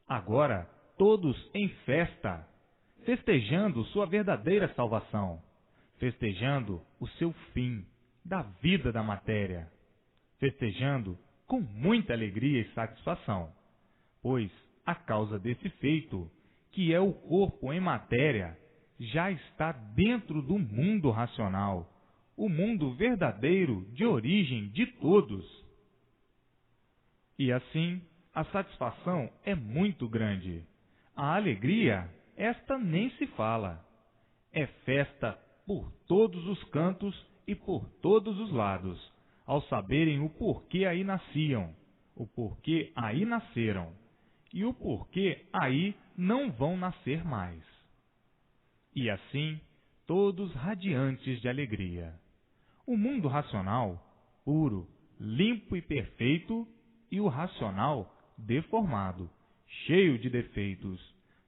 agora todos em festa, festejando sua verdadeira salvação, festejando o seu fim da vida da matéria, festejando com muita alegria e satisfação, pois a causa desse feito, que é o corpo em matéria, já está dentro do mundo racional, o mundo verdadeiro de origem de todos. E assim, a satisfação é muito grande. A alegria, esta nem se fala. É festa por todos os cantos e por todos os lados, ao saberem o porquê aí nasciam, o porquê aí nasceram, e o porquê aí não vão nascer mais. E assim, todos radiantes de alegria. O mundo racional, puro, limpo e perfeito, e o racional deformado, cheio de defeitos,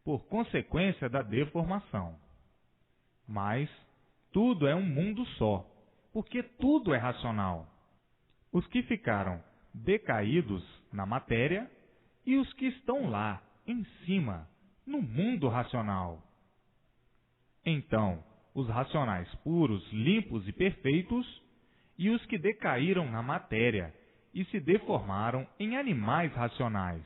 por consequência da deformação. Mas tudo é um mundo só, porque tudo é racional. Os que ficaram decaídos na matéria e os que estão lá, em cima, no mundo racional. Então, os racionais puros, limpos e perfeitos, e os que decaíram na matéria e se deformaram em animais racionais.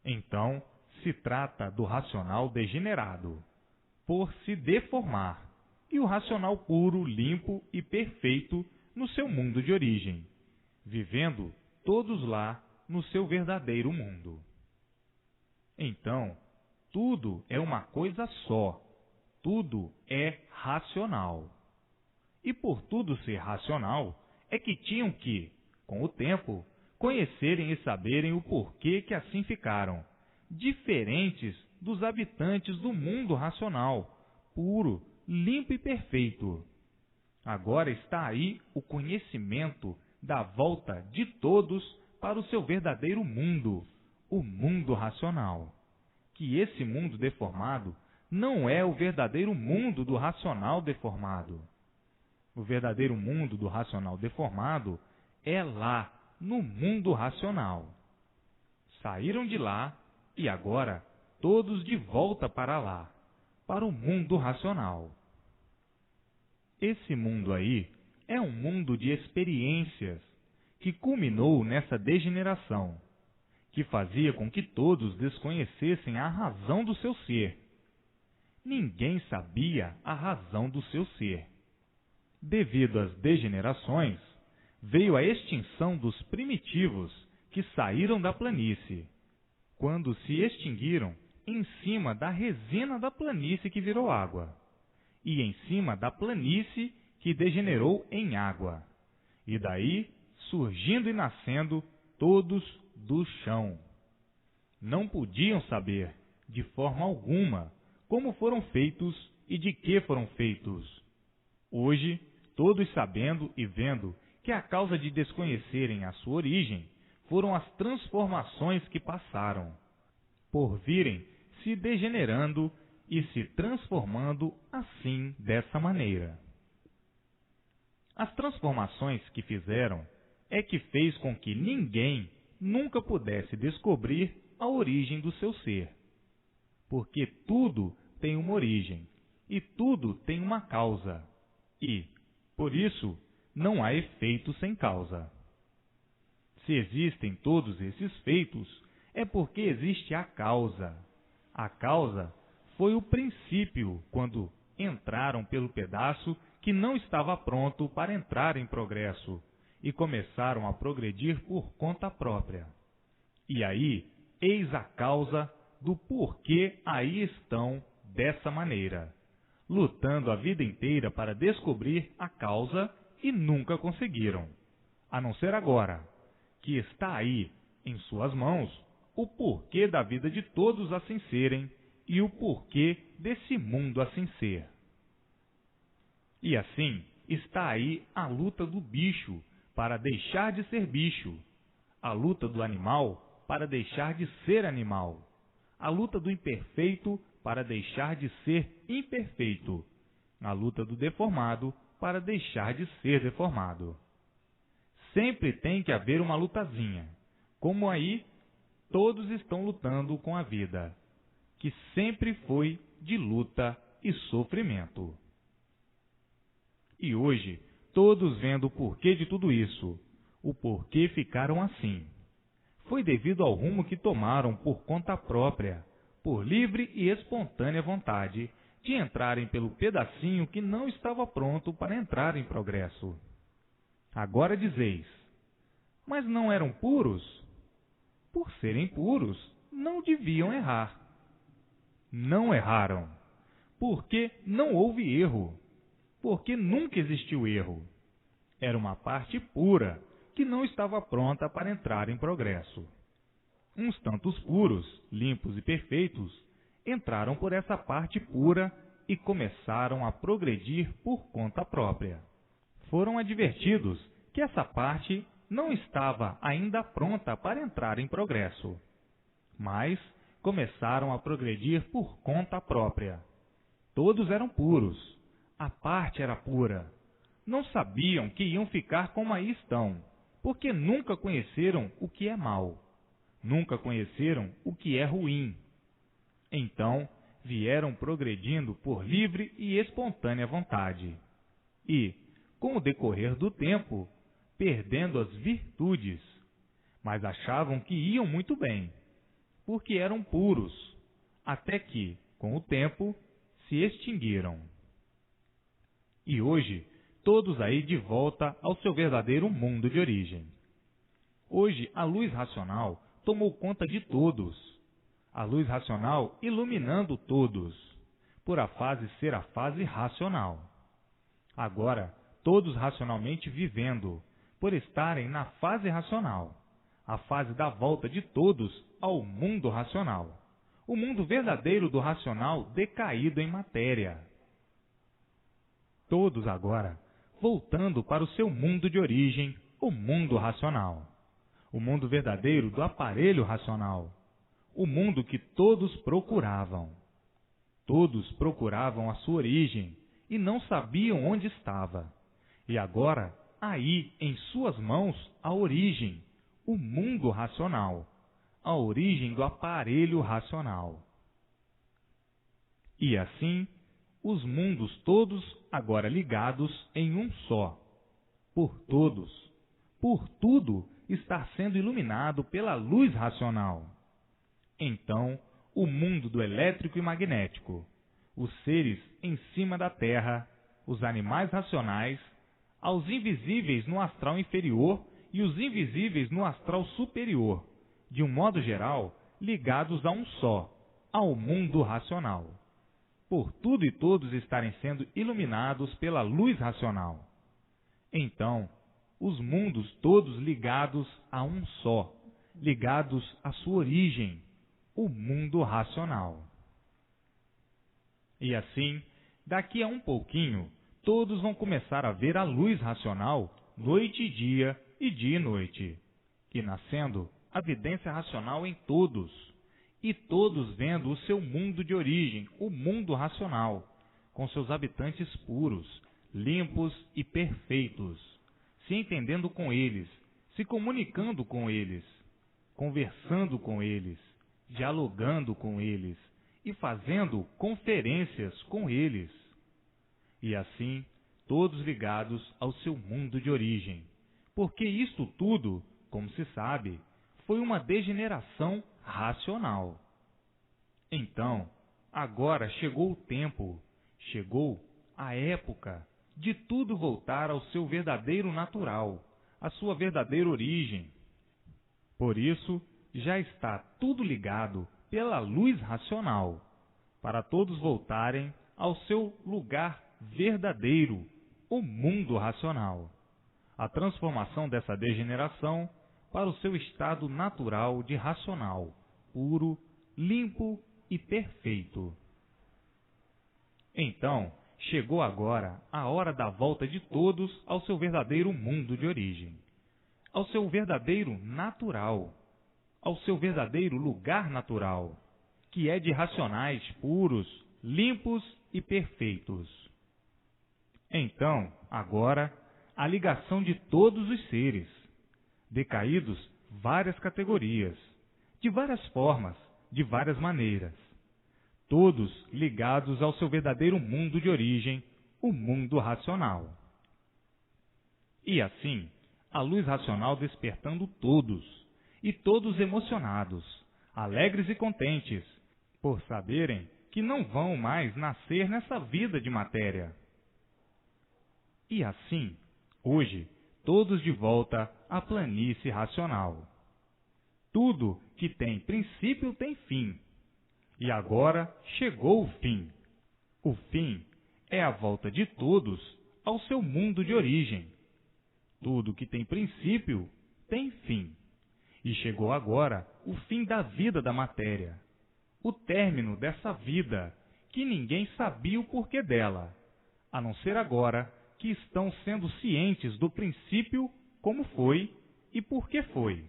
Então, se trata do racional degenerado, por se deformar, e o racional puro, limpo e perfeito no seu mundo de origem, vivendo todos lá no seu verdadeiro mundo. Então, tudo é uma coisa só, tudo é racional. E por tudo ser racional, é que tinham que, com o tempo, conhecerem e saberem o porquê que assim ficaram, diferentes dos habitantes do mundo racional, puro, limpo e perfeito. Agora está aí o conhecimento da volta de todos para o seu verdadeiro mundo, o mundo racional. Que esse mundo deformado não é o verdadeiro mundo do racional deformado. O verdadeiro mundo do racional deformado é lá, no mundo racional. Saíram de lá e agora todos de volta para lá, para o mundo racional. Esse mundo aí é um mundo de experiências que culminou nessa degeneração, que fazia com que todos desconhecessem a razão do seu ser. Ninguém sabia a razão do seu ser. Devido às degenerações, veio a extinção dos primitivos que saíram da planície, quando se extinguiram em cima da resina da planície que virou água, e em cima da planície que degenerou em água, e daí surgindo e nascendo todos do chão. Não podiam saber, de forma alguma, como foram feitos e de que foram feitos. Hoje, todos sabendo e vendo que a causa de desconhecerem a sua origem foram as transformações que passaram, por virem se degenerando e se transformando assim dessa maneira. As transformações que fizeram é que fez com que ninguém nunca pudesse descobrir a origem do seu ser, porque tudo tem uma origem e tudo tem uma causa, e, por isso, não há efeito sem causa. Se existem todos esses feitos, é porque existe a causa. A causa foi o princípio quando entraram pelo pedaço que não estava pronto para entrar em progresso e começaram a progredir por conta própria. E aí, eis a causa do porquê aí estão dessa maneira, lutando a vida inteira para descobrir a causa e nunca conseguiram, a não ser agora, que está aí, em suas mãos, o porquê da vida de todos assim serem e o porquê desse mundo assim ser. E assim, está aí a luta do bicho para deixar de ser bicho, a luta do animal para deixar de ser animal, a luta do imperfeito para deixar de ser imperfeito, a luta do deformado para deixar de ser deformado. Sempre tem que haver uma lutazinha, como aí todos estão lutando com a vida, que sempre foi de luta e sofrimento. E hoje, todos vendo o porquê de tudo isso, o porquê ficaram assim. Foi devido ao rumo que tomaram por conta própria, por livre e espontânea vontade, de entrarem pelo pedacinho que não estava pronto para entrar em progresso. Agora dizeis, mas não eram puros? Por serem puros, não deviam errar. Não erraram, porque não houve erro, porque nunca existiu erro. Era uma parte pura, que não estava pronta para entrar em progresso. Uns tantos puros, limpos e perfeitos, entraram por essa parte pura e começaram a progredir por conta própria. Foram advertidos que essa parte não estava ainda pronta para entrar em progresso, mas começaram a progredir por conta própria. Todos eram puros, a parte era pura. Não sabiam que iam ficar como aí estão, porque nunca conheceram o que é mal, nunca conheceram o que é ruim. Então, vieram progredindo por livre e espontânea vontade. E, com o decorrer do tempo, perdendo as virtudes, mas achavam que iam muito bem, porque eram puros, até que, com o tempo, se extinguiram. E hoje, todos aí de volta ao seu verdadeiro mundo de origem. Hoje, a luz racional tomou conta de todos, a luz racional iluminando todos, por a fase ser a fase racional. Agora, todos racionalmente vivendo, por estarem na fase racional, a fase da volta de todos ao mundo racional, o mundo verdadeiro do racional decaído em matéria. Todos agora voltando para o seu mundo de origem, o mundo racional, o mundo verdadeiro do aparelho racional, o mundo que todos procuravam. Todos procuravam a sua origem e não sabiam onde estava. E agora, aí em suas mãos, a origem, o mundo racional, a origem do aparelho racional. E assim, os mundos todos agora ligados em um só, por todos, por tudo estar sendo iluminado pela luz racional. Então, o mundo do elétrico e magnético, os seres em cima da Terra, os animais racionais, aos invisíveis no astral inferior e os invisíveis no astral superior, de um modo geral, ligados a um só, ao mundo racional. Por tudo e todos estarem sendo iluminados pela luz racional. Então, os mundos todos ligados a um só, ligados à sua origem, o mundo racional. E assim, daqui a um pouquinho, todos vão começar a ver a luz racional noite e dia e noite, e nascendo a vidência racional em todos, e todos vendo o seu mundo de origem, o mundo racional, com seus habitantes puros, limpos e perfeitos, se entendendo com eles, se comunicando com eles, conversando com eles, dialogando com eles e fazendo conferências com eles. E assim, todos ligados ao seu mundo de origem, porque isto tudo, como se sabe, foi uma degeneração racional. Então, agora chegou o tempo, chegou a época de tudo voltar ao seu verdadeiro natural, à sua verdadeira origem. Por isso, já está tudo ligado pela luz racional, para todos voltarem ao seu lugar verdadeiro, o mundo racional. A transformação dessa degeneração para o seu estado natural de racional, puro, limpo e perfeito. Então, chegou agora a hora da volta de todos ao seu verdadeiro mundo de origem, ao seu verdadeiro natural, ao seu verdadeiro lugar natural, que é de racionais puros, limpos e perfeitos. Então, agora, a ligação de todos os seres, decaídos várias categorias, de várias formas, de várias maneiras, todos ligados ao seu verdadeiro mundo de origem, o mundo racional. E assim, a luz racional despertando todos, e todos emocionados, alegres e contentes, por saberem que não vão mais nascer nessa vida de matéria. E assim, hoje, todos de volta à planície racional. Tudo que tem princípio tem fim. E agora chegou o fim. O fim é a volta de todos ao seu mundo de origem. Tudo que tem princípio tem fim. E chegou agora o fim da vida da matéria. O término dessa vida, que ninguém sabia o porquê dela, a não ser agora que estão sendo cientes do princípio, como foi e por que foi,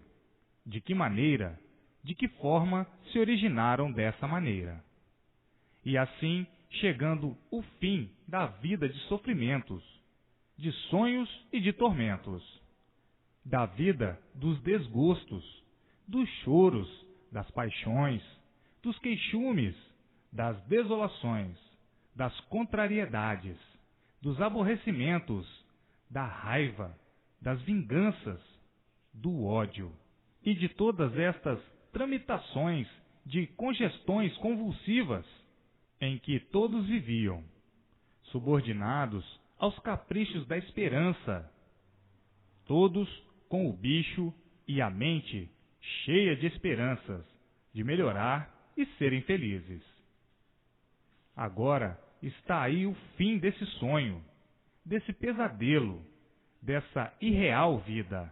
de que maneira, de que forma se originaram dessa maneira. E assim, chegando o fim da vida de sofrimentos, de sonhos e de tormentos, da vida dos desgostos, dos choros, das paixões, dos queixumes, das desolações, das contrariedades, dos aborrecimentos, da raiva, das vinganças, do ódio e de todas estas tramitações de congestões convulsivas em que todos viviam, subordinados aos caprichos da esperança, todos com o bicho e a mente cheia de esperanças de melhorar e serem felizes. Agora está aí o fim desse sonho, desse pesadelo, dessa irreal vida.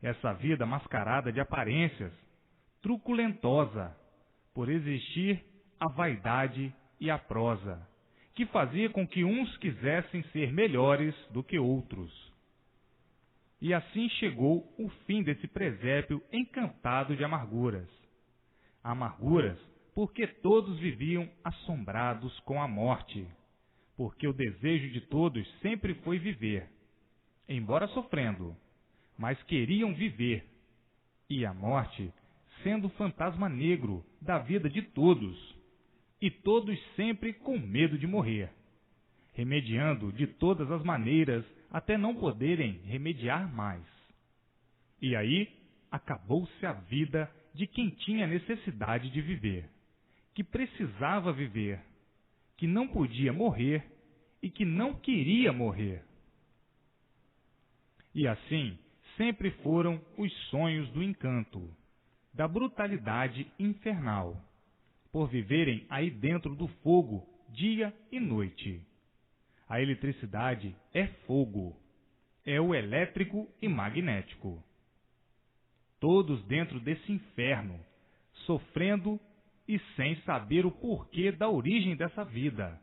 Essa vida mascarada de aparências, truculentosa, por existir a vaidade e a prosa, que fazia com que uns quisessem ser melhores do que outros. E assim chegou o fim desse presépio encantado de amarguras. Amarguras porque todos viviam assombrados com a morte, porque o desejo de todos sempre foi viver, embora sofrendo, mas queriam viver, e a morte sendo o fantasma negro da vida de todos, e todos sempre com medo de morrer, remediando de todas as maneiras até não poderem remediar mais. E aí acabou-se a vida de quem tinha necessidade de viver, que precisava viver, que não podia morrer e que não queria morrer. E assim sempre foram os sonhos do encanto, da brutalidade infernal, por viverem aí dentro do fogo dia e noite. A eletricidade é fogo, é o elétrico e magnético. Todos dentro desse inferno, sofrendo e sem saber o porquê da origem dessa vida,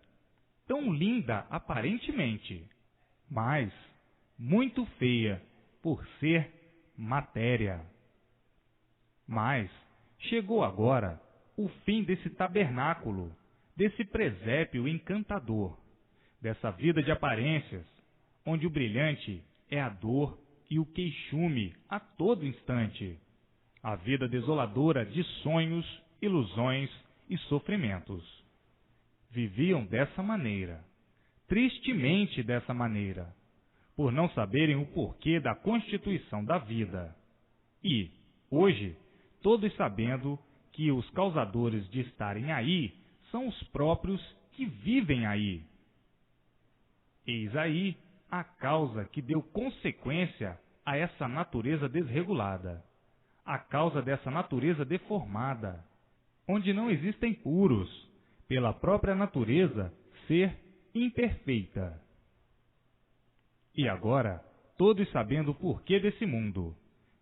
tão linda aparentemente, mas muito feia por ser matéria. Mas chegou agora o fim desse tabernáculo, desse presépio encantador, dessa vida de aparências, onde o brilhante é a dor e o queixume a todo instante, a vida desoladora de sonhos, ilusões e sofrimentos. Viviam dessa maneira, tristemente dessa maneira, por não saberem o porquê da constituição da vida. E, hoje, todos sabendo que os causadores de estarem aí são os próprios que vivem aí. Eis aí a causa que deu consequência a essa natureza desregulada, a causa dessa natureza deformada, onde não existem puros, pela própria natureza ser imperfeita. E agora, todos sabendo o porquê desse mundo,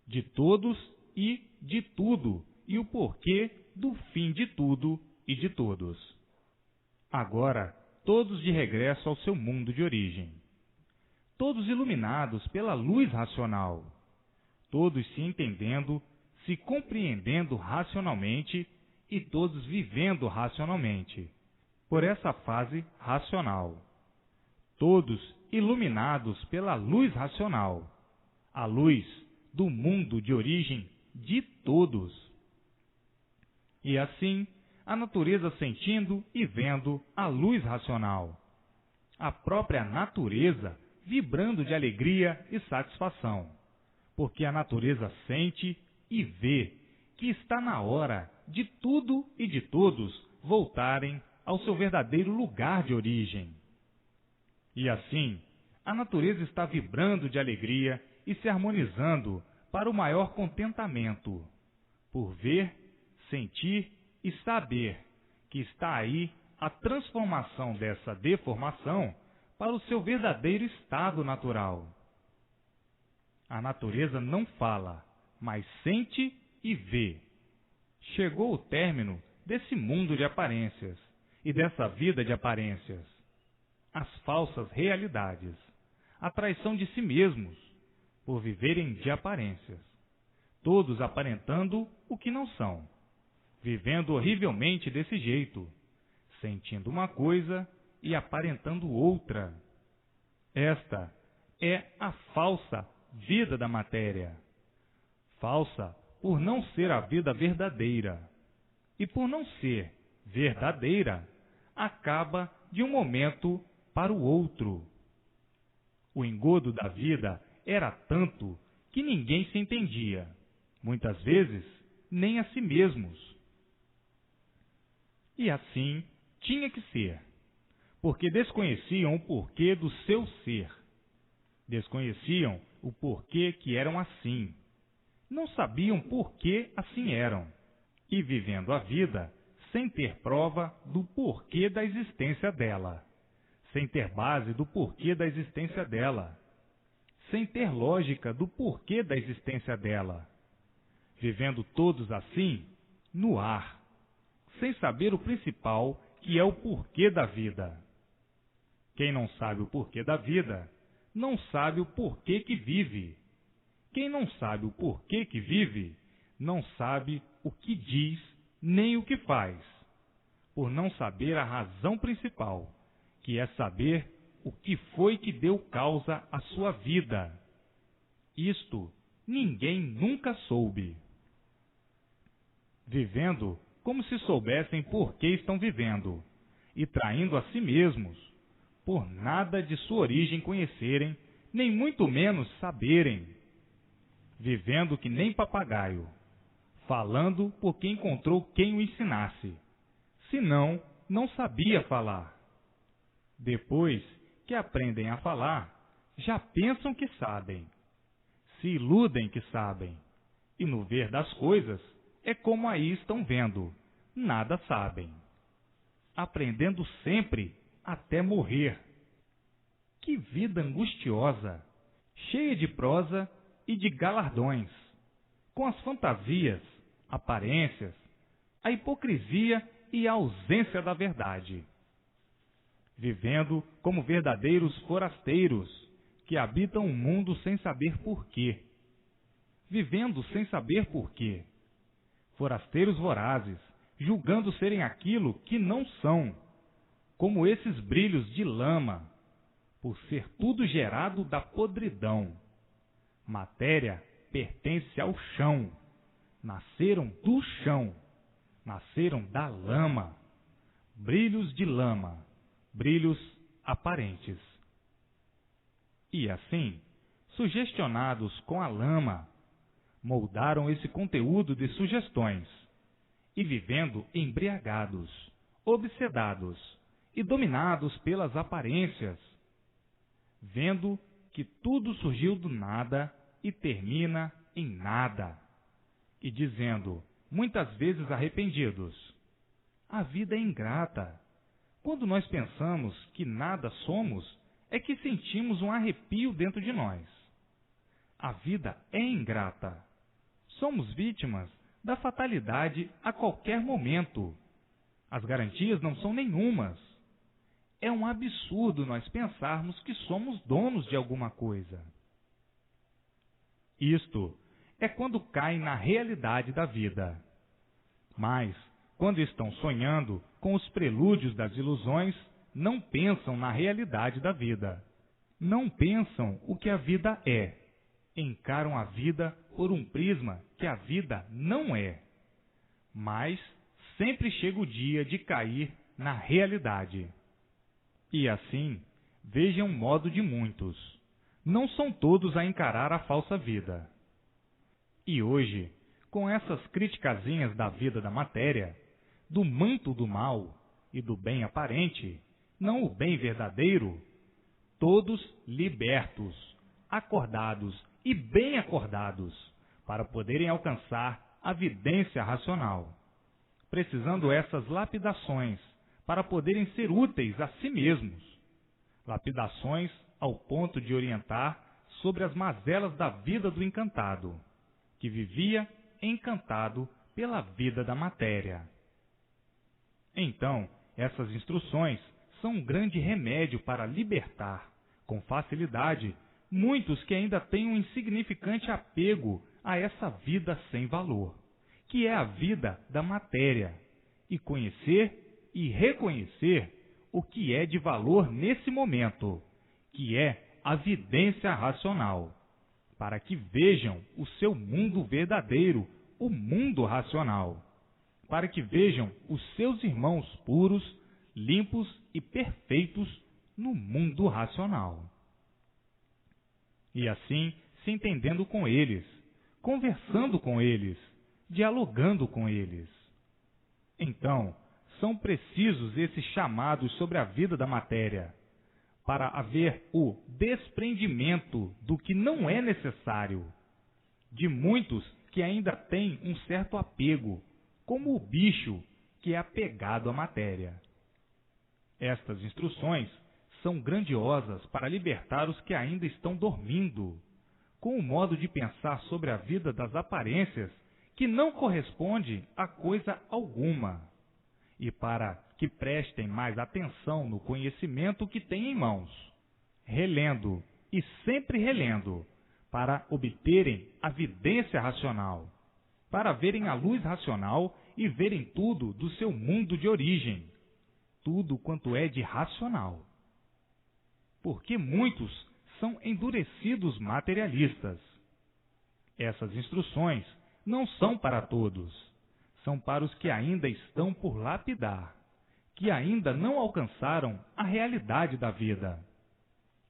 de todos e de tudo, e o porquê do fim de tudo e de todos. Agora, todos de regresso ao seu mundo de origem. Todos iluminados pela luz racional. Todos se entendendo, se compreendendo racionalmente e todos vivendo racionalmente, por essa fase racional. Todos iluminados pela luz racional, a luz do mundo de origem de todos. E assim, a natureza sentindo e vendo a luz racional, a própria natureza vibrando de alegria e satisfação, porque a natureza sente e vê que está na hora de tudo e de todos voltarem ao seu verdadeiro lugar de origem. E assim, a natureza está vibrando de alegria e se harmonizando para o maior contentamento, por ver, sentir e saber que está aí a transformação dessa deformação para o seu verdadeiro estado natural. A natureza não fala, mas sente e vê. Chegou o término desse mundo de aparências e dessa vida de aparências. As falsas realidades, a traição de si mesmos, por viverem de aparências, todos aparentando o que não são, vivendo horrivelmente desse jeito, sentindo uma coisa e aparentando outra. Esta é a falsa vida da matéria. Falsa por não ser a vida verdadeira. E por não ser verdadeira, acaba de um momento para o outro. O engodo da vida era tanto que ninguém se entendia, muitas vezes nem a si mesmos. E assim tinha que ser, porque desconheciam o porquê do seu ser. Desconheciam o porquê que eram assim. Não sabiam por que assim eram. E vivendo a vida sem ter prova do porquê da existência dela. Sem ter base do porquê da existência dela. Sem ter lógica do porquê da existência dela. Vivendo todos assim, no ar. Sem saber o principal, que é o porquê da vida. Quem não sabe o porquê da vida, não sabe o porquê que vive. Quem não sabe o porquê que vive, não sabe o que diz nem o que faz, por não saber a razão principal, que é saber o que foi que deu causa à sua vida. Isto ninguém nunca soube. Vivendo como se soubessem por que estão vivendo, e traindo a si mesmos, por nada de sua origem conhecerem, nem muito menos saberem. Vivendo que nem papagaio, falando porque encontrou quem o ensinasse, senão não sabia falar. Depois que aprendem a falar, já pensam que sabem, se iludem que sabem, e no ver das coisas é como aí estão vendo, nada sabem, aprendendo sempre até morrer. Que vida angustiosa, cheia de prosa e de galardões, com as fantasias, aparências, a hipocrisia e a ausência da verdade. Vivendo como verdadeiros forasteiros, que habitam o mundo sem saber porquê. Vivendo sem saber porquê. Forasteiros vorazes, julgando serem aquilo que não são, como esses brilhos de lama, por ser tudo gerado da podridão. Matéria pertence ao chão, nasceram do chão, nasceram da lama, brilhos de lama, brilhos aparentes. E assim, sugestionados com a lama, moldaram esse conteúdo de sugestões, e vivendo embriagados, obsedados e dominados pelas aparências, vendo que tudo surgiu do nada e termina em nada, e dizendo, muitas vezes arrependidos, a vida é ingrata. Quando nós pensamos que nada somos, é que sentimos um arrepio dentro de nós. A vida é ingrata. Somos vítimas da fatalidade a qualquer momento. As garantias não são nenhumas. é um absurdo nós pensarmos que somos donos de alguma coisa. Isto é quando caem na realidade da vida. Mas, quando estão sonhando com os prelúdios das ilusões, não pensam na realidade da vida. Não pensam o que a vida é. Encaram a vida por um prisma que a vida não é. Mas sempre chega o dia de cair na realidade. E assim, vejam o modo de muitos. Não são todos a encarar a falsa vida. E hoje, com essas criticazinhas da vida da matéria, do manto do mal e do bem aparente, não o bem verdadeiro, todos libertos, acordados e bem acordados, para poderem alcançar a vidência racional, precisando essas lapidações para poderem ser úteis a si mesmos, lapidações ao ponto de orientar sobre as mazelas da vida do encantado, que vivia encantado pela vida da matéria. Então, essas instruções são um grande remédio para libertar, com facilidade, muitos que ainda têm um insignificante apego a essa vida sem valor, que é a vida da matéria, e conhecer e reconhecer o que é de valor nesse momento, que é a vidência racional, para que vejam o seu mundo verdadeiro, o mundo racional, para que vejam os seus irmãos puros, limpos e perfeitos no mundo racional. E assim, se entendendo com eles, conversando com eles, dialogando com eles. Então, são precisos esses chamados sobre a vida da matéria, para haver o desprendimento do que não é necessário, de muitos que ainda têm um certo apego, como o bicho que é apegado à matéria. Estas instruções são grandiosas para libertar os que ainda estão dormindo, com o modo de pensar sobre a vida das aparências que não corresponde a coisa alguma, e para que prestem mais atenção no conhecimento que têm em mãos, relendo e sempre relendo, para obterem a vidência racional, para verem a luz racional e verem tudo do seu mundo de origem, tudo quanto é de racional. Porque muitos são endurecidos materialistas. Essas instruções não são para todos, são para os que ainda estão por lapidar, que ainda não alcançaram a realidade da vida.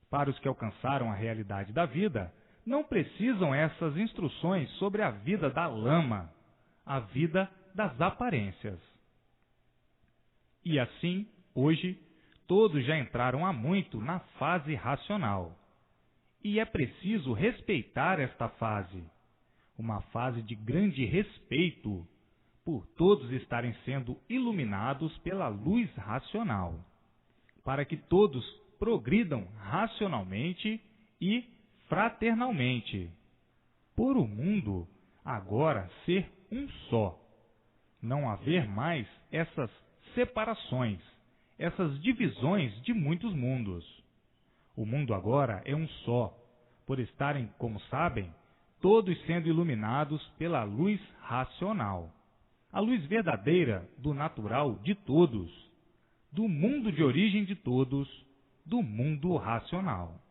Para os que alcançaram a realidade da vida, não precisam essas instruções sobre a vida da lama, a vida das aparências. E assim, hoje, todos já entraram há muito na fase racional. E é preciso respeitar esta fase, uma fase de grande respeito, por todos estarem sendo iluminados pela luz racional, para que todos progridam racionalmente e fraternalmente, por o mundo agora ser um só, não haver mais essas separações, essas divisões de muitos mundos. O mundo agora é um só, por estarem, como sabem, todos sendo iluminados pela luz racional, a luz verdadeira do natural de todos, do mundo de origem de todos, do mundo racional.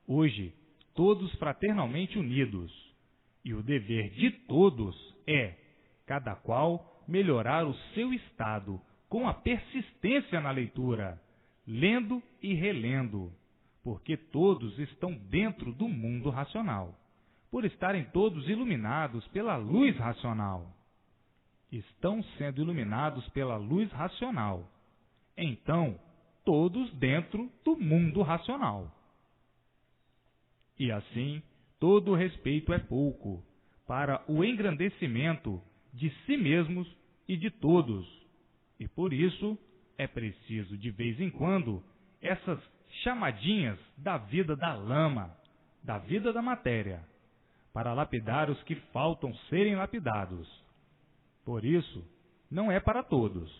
Hoje, todos fraternalmente unidos, e o dever de todos é, cada qual, melhorar o seu estado com a persistência na leitura, lendo e relendo, porque todos estão dentro do mundo racional, por estarem todos iluminados pela luz racional. Estão sendo iluminados pela luz racional. Então, todos dentro do mundo racional. E assim, todo respeito é pouco para o engrandecimento de si mesmos e de todos. E por isso, é preciso, de vez em quando, essas chamadinhas da vida da lama, da vida da matéria, para lapidar os que faltam serem lapidados. Por isso, não é para todos,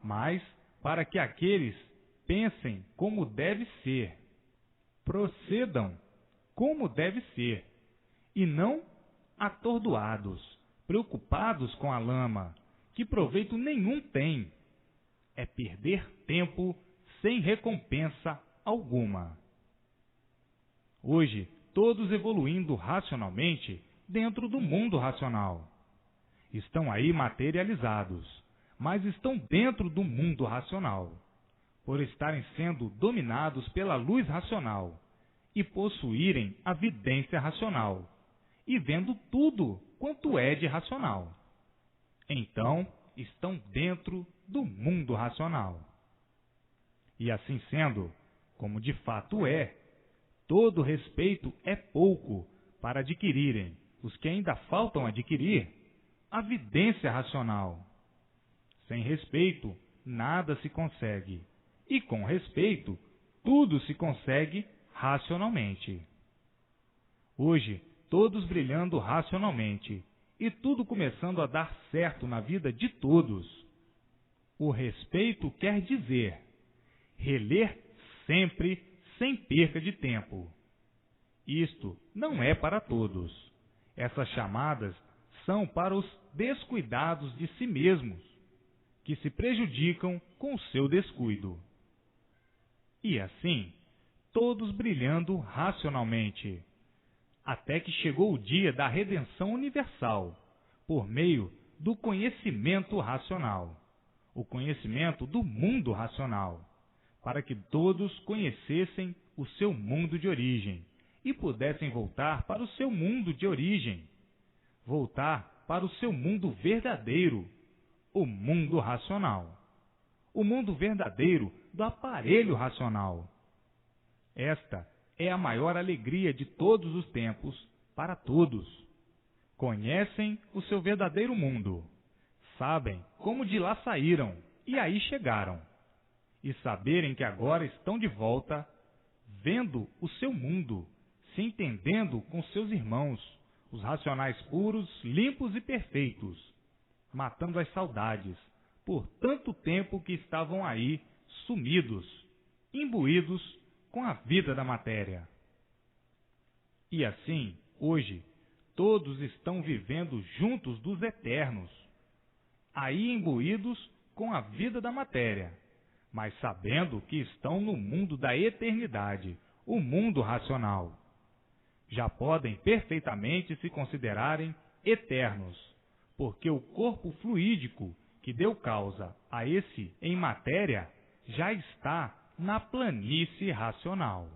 mas para que aqueles pensem como deve ser, procedam como deve ser, e não atordoados, preocupados com a lama, que proveito nenhum tem. É perder tempo sem recompensa alguma. Hoje, todos evoluindo racionalmente dentro do mundo racional. Estão aí materializados, mas estão dentro do mundo racional, por estarem sendo dominados pela luz racional e possuírem a vidência racional, e vendo tudo quanto é de racional. Então, estão dentro do mundo racional. E assim sendo, como de fato é, todo respeito é pouco para adquirirem, os que ainda faltam adquirir, a vidência racional. Sem respeito, nada se consegue, e com respeito, tudo se consegue racionalmente. Hoje, todos brilhando racionalmente, e tudo começando a dar certo na vida de todos. O respeito quer dizer reler sempre, sem perca de tempo. Isto não é para todos. Essas chamadas são para os descuidados de si mesmos, que se prejudicam com o seu descuido. E assim, todos brilhando racionalmente, até que chegou o dia da redenção universal, por meio do conhecimento racional, o conhecimento do mundo racional, para que todos conhecessem o seu mundo de origem e pudessem voltar para o seu mundo de origem, voltar para o seu mundo verdadeiro, o mundo racional, o mundo verdadeiro do aparelho racional. Esta é a maior alegria de todos os tempos para todos. Conhecem o seu verdadeiro mundo, sabem como de lá saíram e aí chegaram, e saberem que agora estão de volta, vendo o seu mundo, se entendendo com seus irmãos, os racionais puros, limpos e perfeitos, matando as saudades, por tanto tempo que estavam aí sumidos, imbuídos com a vida da matéria. E assim, hoje, todos estão vivendo juntos dos eternos, aí imbuídos com a vida da matéria, mas sabendo que estão no mundo da eternidade, o mundo racional. Já podem perfeitamente se considerarem eternos, porque o corpo fluídico que deu causa a esse em matéria já está na planície racional.